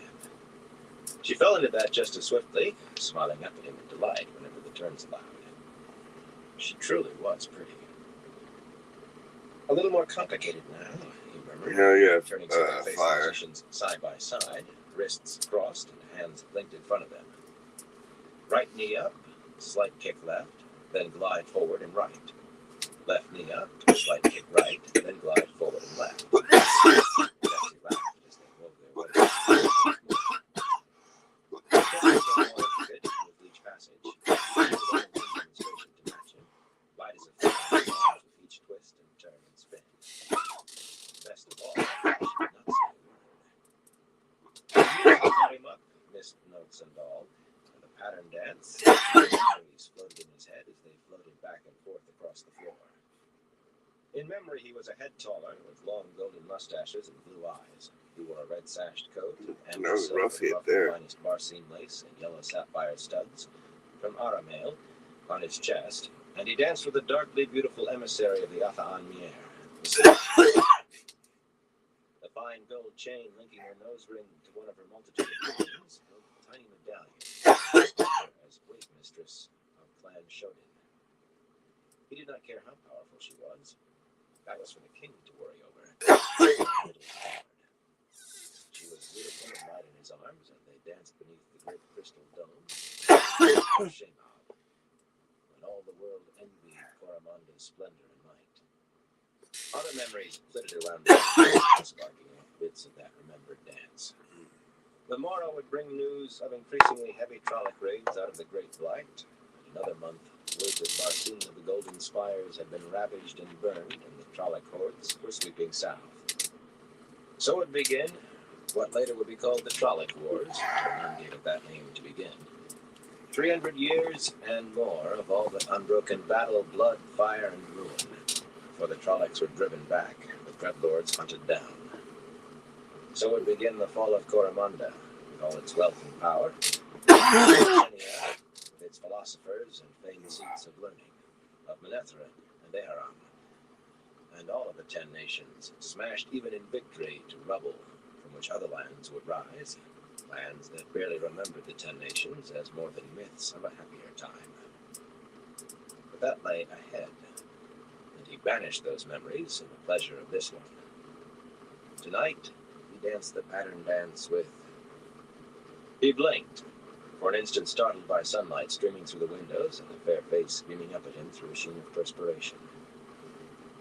She fell into that just as swiftly, smiling up at him in delight whenever the turns allowed. She truly was pretty. A little more complicated now, he murmured, Hell yeah, turning to their face fire. positions side by side, wrists crossed and hands linked in front of them. Right knee up, slight kick left, then glide forward and right. Left knee up, slight kick right, then glide forward and left. Betsy laughed as they wove their wedding. With each passage, demonstration to match him, light as a fire, with each twist and turn and spin. Best of all, she did not say a word. Caught him up, missed notes and all, and the pattern dance, memories floated in his head as they floated back and forth across the floor. In memory, he was a head taller, with long golden mustaches and blue eyes. He wore a red sashed coat and That was silk rough with hit rough there. finest barcine lace and yellow sapphire studs from Aramale on his chest, and he danced with a darkly beautiful emissary of the Athaan Mier. The fine gold chain linking her nose ring to one of her multitude of rings held a tiny medallion as wait mistress of Clan Shodin. He did not care how powerful she was. That was for the king to worry over. She was beautiful and light in his arms, and they danced beneath the great crystal dome of Shemab, when all the world envied Coromanda's splendor and might. Other memories flitted around the sparking off bits of that remembered dance. The morrow would bring news of increasingly heavy Trolloc raids out of the Great Blight. Another month, word that Barcine of the Golden Spires had been ravaged and burned, and the Trolloc hordes were sweeping south. So would begin what later would be called the Trolloc Wars, none gave it that name to begin. 300 years and more of all but unbroken battle, blood, fire, and ruin. Before the Trollocs were driven back, the Dreadlords hunted down. So would begin the fall of Coromanda, with all its wealth and power, with its philosophers and famed seats of learning, of Manetheren and Aharon, and all of the 10 nations, smashed even in victory to rubble, from which other lands would rise, lands that barely remembered the 10 nations as more than myths of a happier time. But that lay ahead, and he banished those memories in the pleasure of this one. Tonight, he danced the pattern dance with... He blinked, for an instant startled by sunlight streaming through the windows and the fair face beaming up at him through a sheen of perspiration.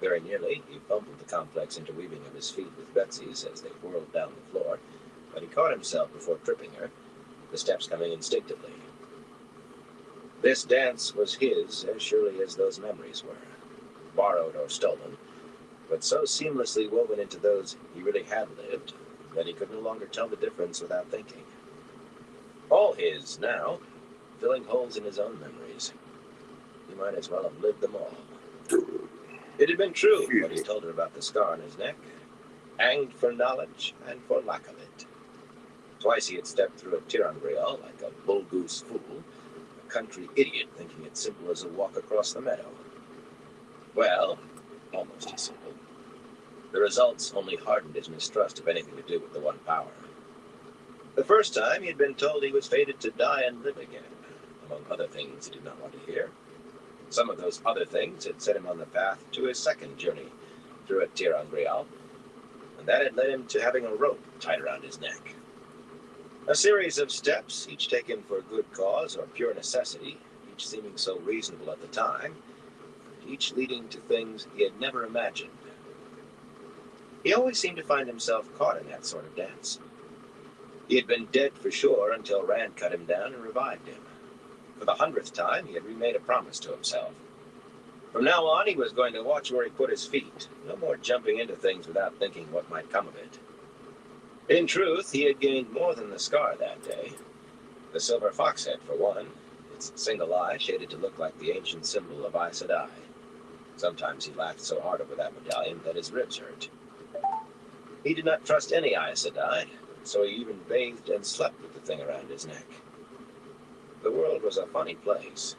Very nearly, he fumbled the complex interweaving of his feet with Betsy's as they whirled down the floor, but he caught himself before tripping her, the steps coming instinctively. This dance was his as surely as those memories were, borrowed or stolen, but so seamlessly woven into those he really had lived that he could no longer tell the difference without thinking. All his now, filling holes in his own memories. He might as well have lived them all. It had been true what he told her about the scar on his neck, hanged for knowledge and for lack of it. Twice he had stepped through a tirangrial like a bull-goose fool, a country idiot thinking it simple as a walk across the meadow. Well, almost as simple. The results only hardened his mistrust of anything to do with the One Power. The first time he had been told he was fated to die and live again, among other things he did not want to hear. Some of those other things had set him on the path to his second journey through a tirangrial, and that had led him to having a rope tied around his neck. A series of steps, each taken for a good cause or pure necessity, each seeming so reasonable at the time, each leading to things he had never imagined. He always seemed to find himself caught in that sort of dance. He had been dead for sure until Rand cut him down and revived him. For the 100th time, he had remade a promise to himself. From now on, he was going to watch where he put his feet. No more jumping into things without thinking what might come of it. In truth, he had gained more than the scar that day. The silver fox head, for one, its its single eye shaded to look like the ancient symbol of Aes Sedai. Sometimes he laughed so hard over that medallion that his ribs hurt. He did not trust any Aes Sedai, so he even bathed and slept with the thing around his neck. The world was a funny place.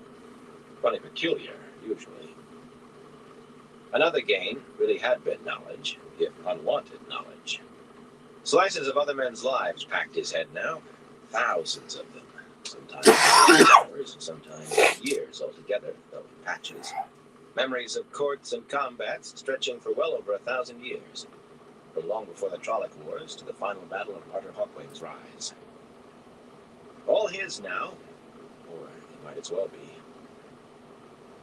Funny peculiar, usually. Another gain really had been knowledge, if unwanted knowledge. Slices of other men's lives packed his head now. Thousands of them. Sometimes hours, sometimes years altogether, though in patches. Memories of courts and combats stretching for well over 1,000 years. From long before the Trolloc Wars to the final battle of Arthur Hawkwing's rise. All his now, or it might as well be.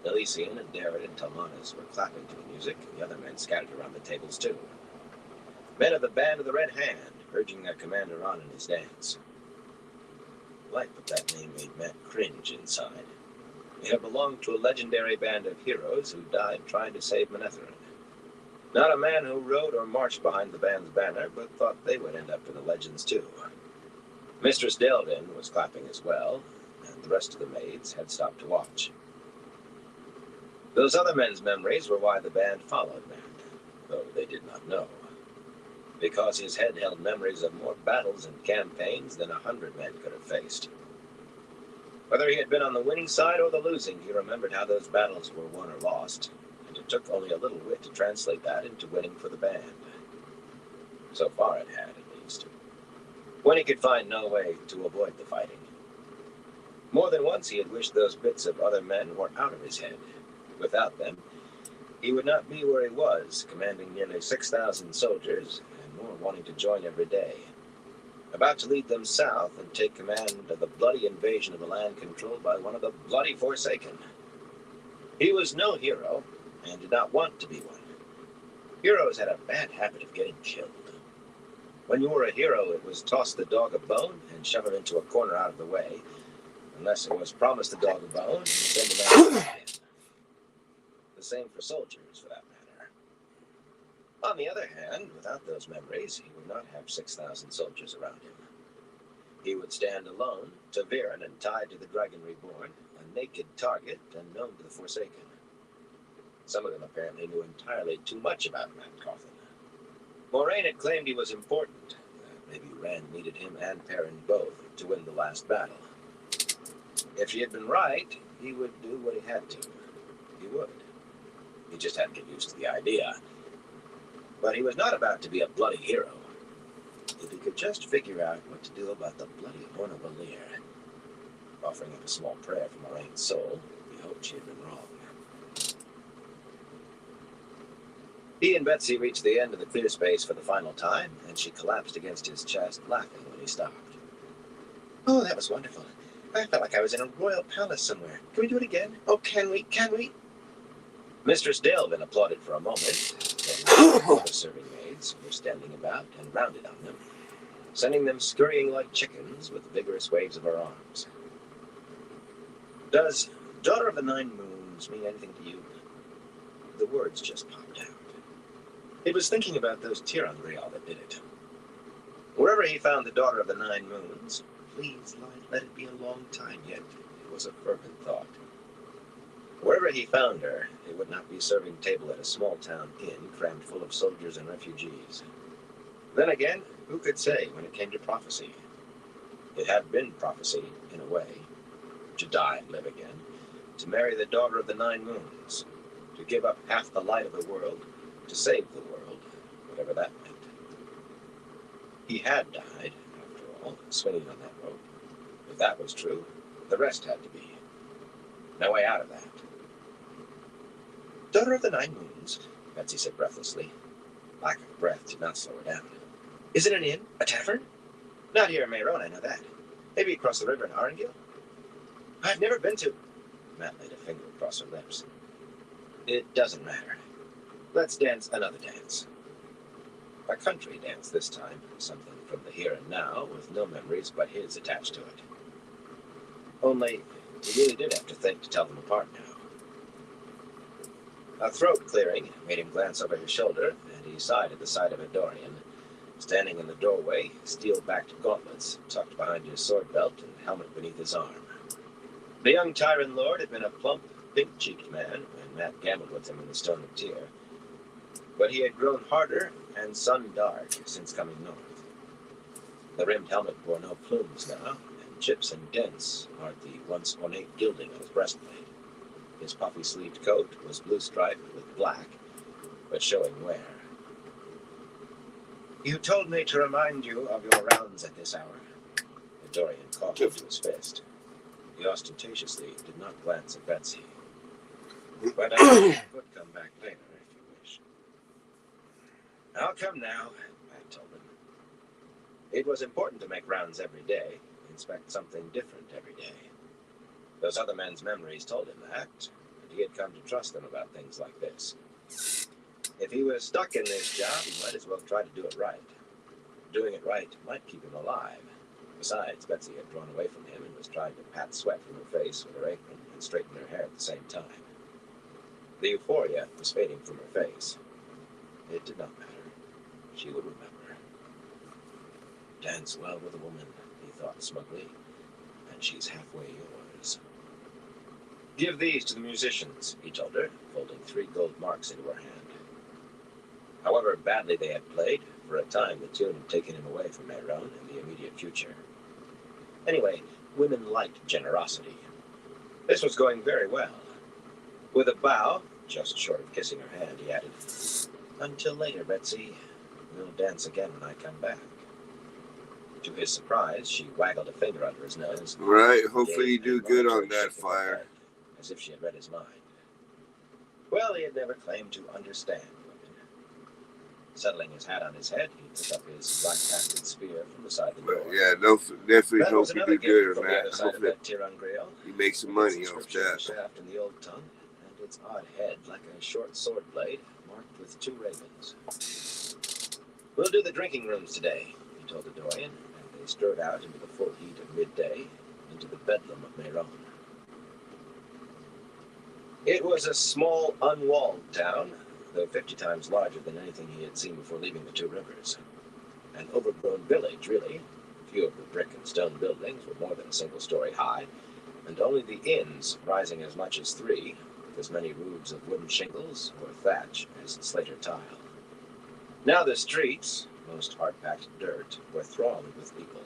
Elysian and Darren and Talmanas were clapping to the music, and the other men scattered around the tables too. Men of the Band of the Red Hand, urging their commander on in his dance. Light but that name made Matt cringe inside. He had belonged to a legendary band of heroes who died trying to save Manetheren. Not a man who rode or marched behind the band's banner, but thought they would end up in the legends too. Mistress Delvin was clapping as well, and the rest of the maids had stopped to watch. Those other men's memories were why the band followed Matt, though they did not know. Because his head held memories of more battles and campaigns than 100 men could have faced. Whether he had been on the winning side or the losing, he remembered how those battles were won or lost, and it took only a little wit to translate that into winning for the band. So far it had, at least. When he could find no way to avoid the fighting. More than once he had wished those bits of other men were out of his head. Without them, he would not be where he was, commanding nearly 6,000 soldiers, and more wanting to join every day. About to lead them south and take command of the bloody invasion of a land controlled by one of the bloody Forsaken. He was no hero, and did not want to be one. Heroes had a bad habit of getting killed. When you were a hero, it was toss the dog a bone and shove him into a corner out of the way, unless it was promise the dog a bone and send him out to die. The same for soldiers, for that matter. On the other hand, without those memories, he would not have 6,000 soldiers around him. He would stand alone, Ta'veren and tied to the Dragon Reborn, a naked target unknown to the Forsaken. Some of them apparently knew entirely too much about Mat Cauthon. Moraine had claimed he was important. Maybe Rand needed him and Perrin both to win the last battle. If she had been right, he would do what he had to. He would. He just had to get used to the idea. But he was not about to be a bloody hero. If he could just figure out what to do about the bloody Horn of Valir. Offering up a small prayer for Moraine's soul, he hoped she had been wrong. He and Betsy reached the end of the clear space for the final time, and she collapsed against his chest, laughing when he stopped. Oh, that was wonderful. I felt like I was in a royal palace somewhere. Can we do it again? Oh, can we? Can we? Mistress Delvin applauded for a moment, then the serving maids were standing about and rounded on them, sending them scurrying like chickens with vigorous waves of her arms. Does Daughter of the Nine Moons mean anything to you? The words just popped out. He was thinking about those Tiran'riel that did it. Wherever he found the Daughter of the Nine Moons, please, Lord, let it be a long time yet, it was a fervent thought. Wherever he found her, he would not be serving table at a small-town inn crammed full of soldiers and refugees. Then again, who could say when it came to prophecy? It had been prophecy, in a way, to die and live again, to marry the Daughter of the Nine Moons, to give up half the light of the world, to save the world, whatever that meant. He had died, after all, swinging on that rope. If that was true, the rest had to be. No way out of that. Daughter of the Nine Moons, Betsy said breathlessly. Lack of breath did not slow her down. Is it an inn? A tavern? Not here in Mehron, I know that. Maybe across the river in Arengil? I've never been to... Matt laid a finger across her lips. It doesn't matter. Let's dance another dance. A country dance this time, something from the here and now, with no memories but his attached to it. Only, he really did have to think to tell them apart now. A throat clearing made him glance over his shoulder, and he sighed at the sight of Adorian, standing in the doorway, steel-backed gauntlets tucked behind his sword belt and helmet beneath his arm. The young Tyrant Lord had been a plump, pink-cheeked man when Matt gambled with him in the Stone of Tyr, but he had grown harder and sun-dark since coming north. The rimmed helmet bore no plumes now, and chips and dents marked the once ornate gilding on his breastplate. His puffy-sleeved coat was blue-striped with black, but showing wear. "You told me to remind you of your rounds at this hour." The Dorian coughed into his fist. He ostentatiously did not glance at Betsy. "But I could come back later if you wish." "I'll come now," Matt told him. It was important to make rounds every day, inspect something different every day. Those other men's memories told him that, and he had come to trust them about things like this. If he was stuck in this job, he might as well try to do it right. Doing it right might keep him alive. Besides, Betsy had drawn away from him and was trying to pat sweat from her face with her apron and straighten her hair at the same time. The euphoria was fading from her face. It did not matter. She would remember. "Dance well with a woman," he thought smugly, "and she's halfway yours." "Give these to the musicians," he told her, folding 3 gold marks into her hand. However badly they had played, for a time the tune had taken him away from Mayron and the immediate future. Anyway, women liked generosity. This was going very well. With a bow, just short of kissing her hand, he added, "Until later, Betsy. We'll dance again when I come back." To his surprise, she waggled a finger under his nose. Right, hopefully you do good on that fire. As if she had read his mind. Well, he had never claimed to understand women. Settling his hat on his head, he took up his black-hasted spear from beside the door. But yeah, definitely That was hope you another do good gift on from the that. other side of Hopefully that Tyrann Grill. you make some With money its off inscription on the that. shaft in the old tongue, and its odd head like a short sword blade marked with 2 ravens. "We'll do the drinking rooms today," he told the Dorian, and they strode out into the full heat of midday, into the bedlam of Mayron. It was a small, unwalled town, though 50 times larger than anything he had seen before leaving the 2 rivers. An overgrown village, really. Few of the brick and stone buildings were more than a single story high, and only the inns rising as much as 3, with as many roofs of wooden shingles or thatch as slater tile. Now the streets, most hard-packed dirt, were thronged with people.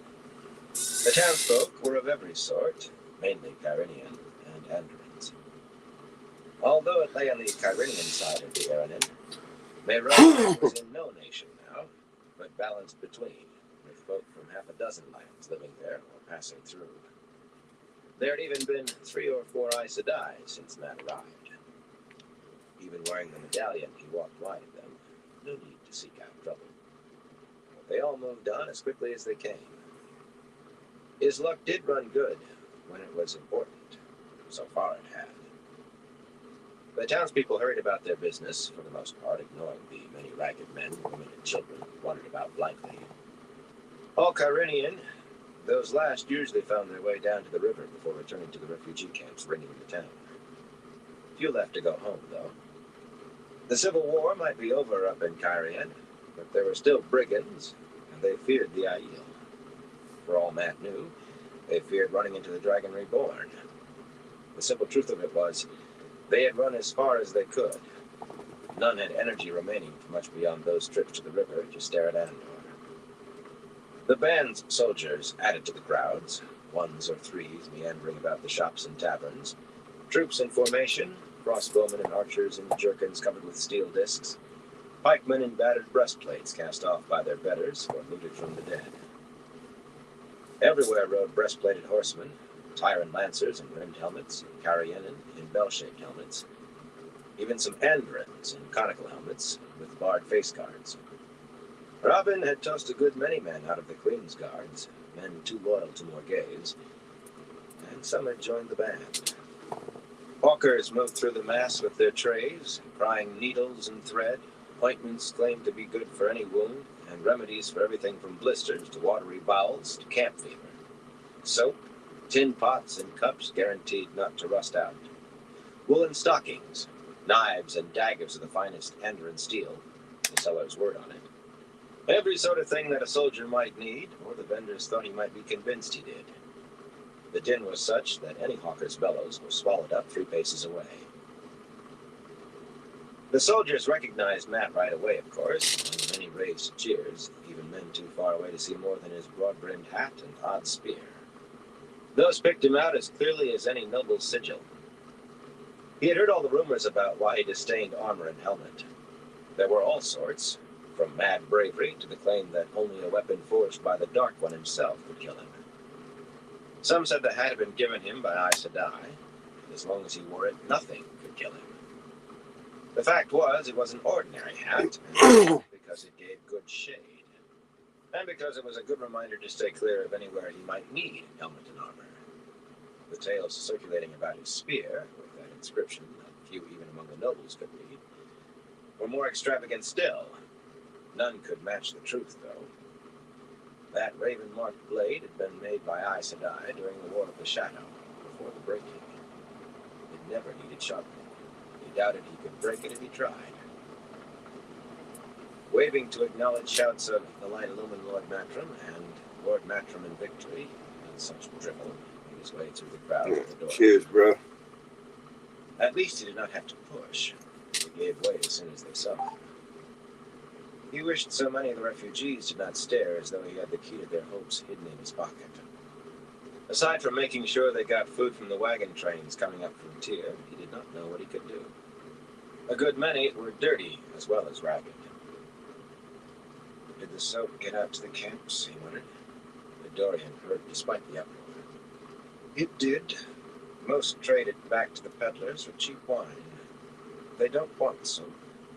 The townsfolk were of every sort, mainly Kyrenian and Andorans. Although it lay on the Kyrenian side of the Aranin, Mayron was in no nation now, but balanced between, with folk from half a dozen lands living there or passing through. There had even been 3 or 4 Aes Sedai since Matt arrived. Even wearing the medallion, he walked wide of them. No need to seek out trouble. They all moved on as quickly as they came. His luck did run good when it was important. So far it had. The townspeople hurried about their business, for the most part ignoring the many ragged men, women, and children who wandered about blankly. All Kyrenian, those last usually found their way down to the river before returning to the refugee camps ringing the town. Few left to go home, though. The Civil War might be over up in Cairhien, but there were still brigands, and they feared the Aiel. For all Matt knew, they feared running into the Dragon Reborn. The simple truth of it was, they had run as far as they could. None had energy remaining for much beyond those trips to the river to stare at Andor. The band's soldiers added to the crowds, 1s or 3s meandering about the shops and taverns, troops in formation, crossbowmen and archers in jerkins covered with steel discs, pikemen in battered breastplates cast off by their betters or looted from the dead. Everywhere rode breastplated horsemen, Tyran lancers in rimmed helmets, and Cairhienin in bell-shaped helmets, even some Andorans in conical helmets with barred face guards. Robin had tossed a good many men out of the Queen's guards, men too loyal to Morghese, and some had joined the band. Hawkers moved through the mass with their trays, crying needles and thread, ointments claimed to be good for any wound, and remedies for everything from blisters to watery bowels to camp fever. Soap, tin pots, and cups guaranteed not to rust out. Woolen stockings, knives and daggers of the finest Andoran steel, the seller's word on it. Every sort of thing that a soldier might need, or the vendors thought he might be convinced he did. The din was such that any hawker's bellows were swallowed up 3 paces away. The soldiers recognized Matt right away, of course, and many raised cheers, even men too far away to see more than his broad-brimmed hat and odd spear. Those picked him out as clearly as any noble sigil. He had heard all the rumors about why he disdained armor and helmet. There were all sorts, from mad bravery to the claim that only a weapon forged by the Dark One himself could kill him. Some said the hat had been given him by Aes Sedai, and as long as he wore it, nothing could kill him. The fact was, it was an ordinary hat, because it gave good shade, and because it was a good reminder to stay clear of anywhere he might need helmet and armor. The tales circulating about his spear, with that inscription that few even among the nobles could read, were more extravagant still. None could match the truth, though. That raven-marked blade had been made by Aes Sedai during the War of the Shadow, before the breaking. It never needed sharpening. He doubted he could break it if he tried. Waving to acknowledge shouts of the Light Illumined Lord Matrim and Lord Matrim in victory, and such drivel, made his way through the crowd to the door. Cheers, bro. At least he did not have to push. He gave way as soon as they saw him. He wished so many of the refugees did not stare, as though he had the key to their hopes hidden in his pocket. Aside from making sure they got food from the wagon trains coming up from Tyr, he did not know what he could do. A good many were dirty as well as ragged. Did the soap get out to the camps? He wondered. The Dorian heard despite the uproar. It did. Most traded back to the peddlers for cheap wine. They don't want soap.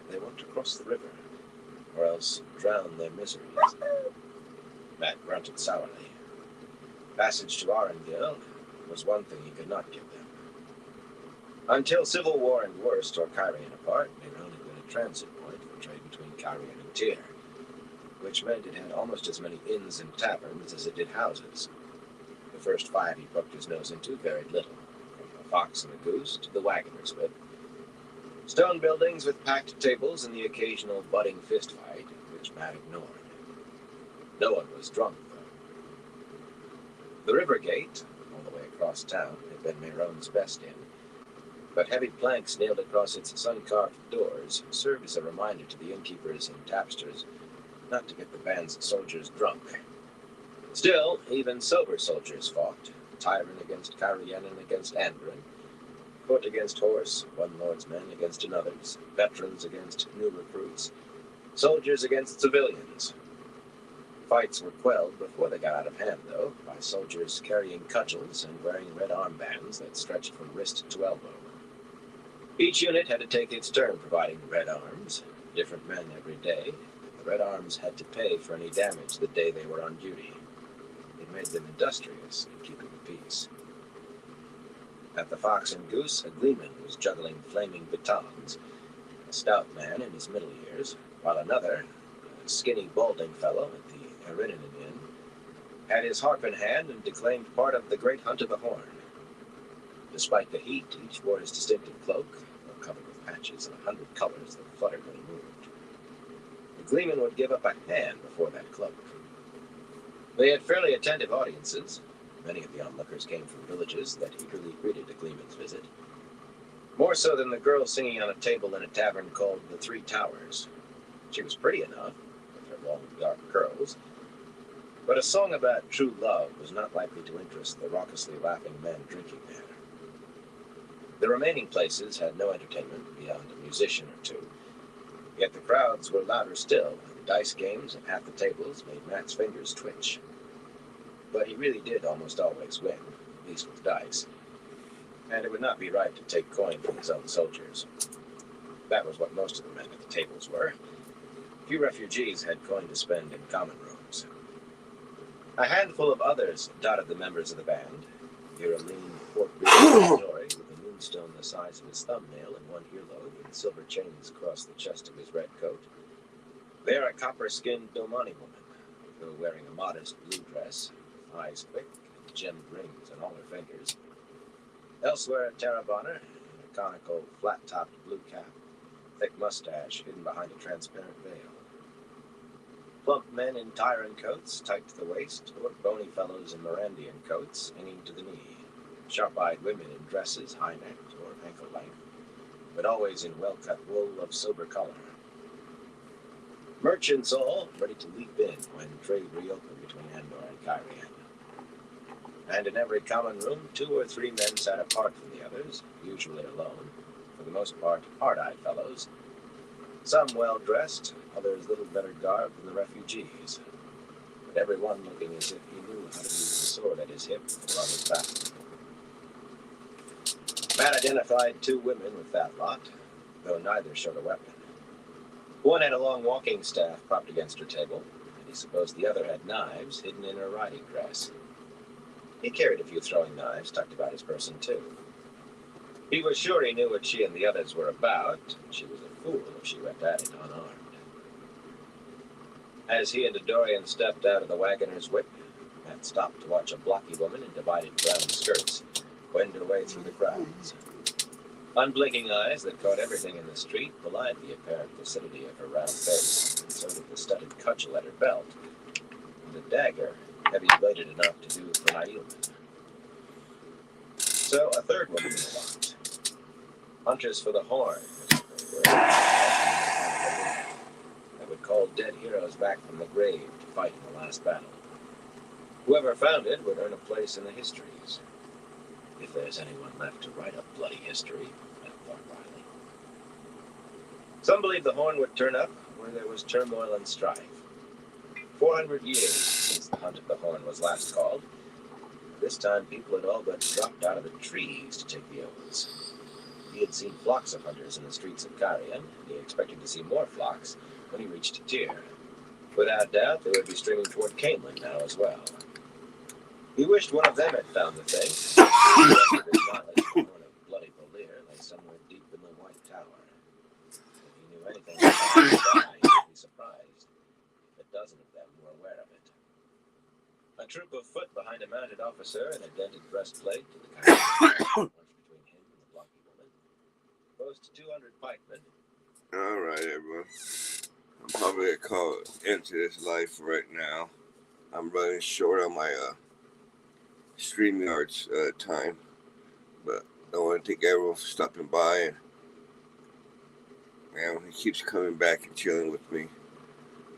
They want to cross the river, or else drown their miseries. Matt grunted sourly. Passage to Arendelle was one thing he could not give them. Until Civil War and worse tore Cairhien apart, they had only been a transit point for trade between Cairhien and Tyr, which meant it had almost as many inns and taverns as it did houses. The first 5 he poked his nose into varied little, from the Fox and the Goose to the Wagoner's Whip. Stone buildings with packed tables and the occasional budding fistfight, which Matt ignored. No one was drunk, though. The river gate, all the way across town, had been Mairon's best inn, but heavy planks nailed across its sun-carved doors served as a reminder to the innkeepers and tapsters not to get the band's soldiers drunk. Still, even sober soldiers fought, Tyrant against Cairhien against Anduin, foot against horse, one lord's men against another's, veterans against new recruits, soldiers against civilians. Fights were quelled before they got out of hand, though, by soldiers carrying cudgels and wearing red armbands that stretched from wrist to elbow. Each unit had to take its turn providing red arms, different men every day. The red arms had to pay for any damage the day they were on duty. It made them industrious in keeping the peace. At the Fox and Goose, a gleeman was juggling flaming batons, a stout man in his middle years, while another, a skinny, balding fellow at the Ereninen Inn, had his harp in hand and declaimed part of the Great Hunt of the Horn. Despite the heat, each wore his distinctive cloak, covered with patches of 100 colors that fluttered when he moved. The gleeman would give up a hand before that cloak. They had fairly attentive audiences. Many of the onlookers came from villages that eagerly greeted a gleeman's visit. More so than the girl singing on a table in a tavern called the Three Towers. She was pretty enough, with her long dark curls, but a song about true love was not likely to interest the raucously laughing men drinking there. The remaining places had no entertainment beyond a musician or two, yet the crowds were louder still, and dice games at half the tables made Matt's fingers twitch. But he really did almost always win, at least with dice, and it would not be right to take coin from his own soldiers. That was what most of the men at the tables were. Few refugees had coin to spend in common rooms. A handful of others dotted the members of the band. Here a lean, pork-bearded Dory with a moonstone the size of his thumbnail and one earlobe and silver chains across the chest of his red coat. There a copper-skinned Domani woman, though wearing a modest blue dress, eyes quick, and gemmed rings on all her fingers. Elsewhere a Tarabonner, in a conical, flat-topped blue cap, thick mustache hidden behind a transparent veil. plump men in Tyron coats, tight to the waist, or bony fellows in Mirandian coats, hanging to the knee. Sharp-eyed women in dresses, high-necked or ankle-length, but always in well-cut wool of sober color. Merchants all ready to leap in when trade reopened between Endor and Kyrian. And in every common room, 2 or 3 men sat apart from the others, usually alone, for the most part hard-eyed fellows, some well-dressed, others little better garbed than the refugees, but every one looking as if he knew how to use the sword at his hip or on his back. Matt identified 2 women with that lot, though neither showed a weapon. One had a long walking staff propped against her table, and he supposed the other had knives hidden in her riding dress. He carried a few throwing knives tucked about his person, too. He was sure he knew what she and the others were about, and she was a fool if she went at it unarmed. As he and Dorian stepped out of the wagoner's whip, Matt stopped to watch a blocky woman in divided brown skirts wend her way through the crowds. Unblinking eyes that caught everything in the street belied the apparent lucidity of her round face, and so did the studded cudgel at her belt, and a dagger, heavy-bladed enough to do for Nailman. So a third woman in the lot. Hunters for the Horn, that would call dead heroes back from the grave to fight in the last battle. Whoever found it would earn a place in the histories. If there's anyone left to write a bloody history, thought Riley. Some believe the Horn would turn up where there was turmoil and strife. 400 years since the hunt of the Horn was last called. This time people had all but dropped out of the trees to take the oaths. He had seen flocks of hunters in the streets of Kyrian, and he expected to see more flocks when he reached Tyr. Without doubt, they would be streaming toward Camelin now as well. He wished one of them had found the thing. His knowledge of the Horn of Bloody Valir lay somewhere deep in the White Tower. If he knew anything about the sky, he would be surprised if a dozen of them were aware of it. A troop of foot behind a mounted officer in a dented breastplate to the kind of between him and the blocky woman. Close to 200 pikemen. All right, everyone. I'm probably going to call it into this life right now. I'm running short on my StreamYard's time, but I want to thank everyone for stopping by, and man, he keeps coming back and chilling with me.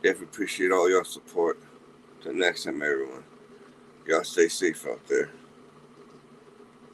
Definitely appreciate all your support. Till next time, everyone. Y'all stay safe out there.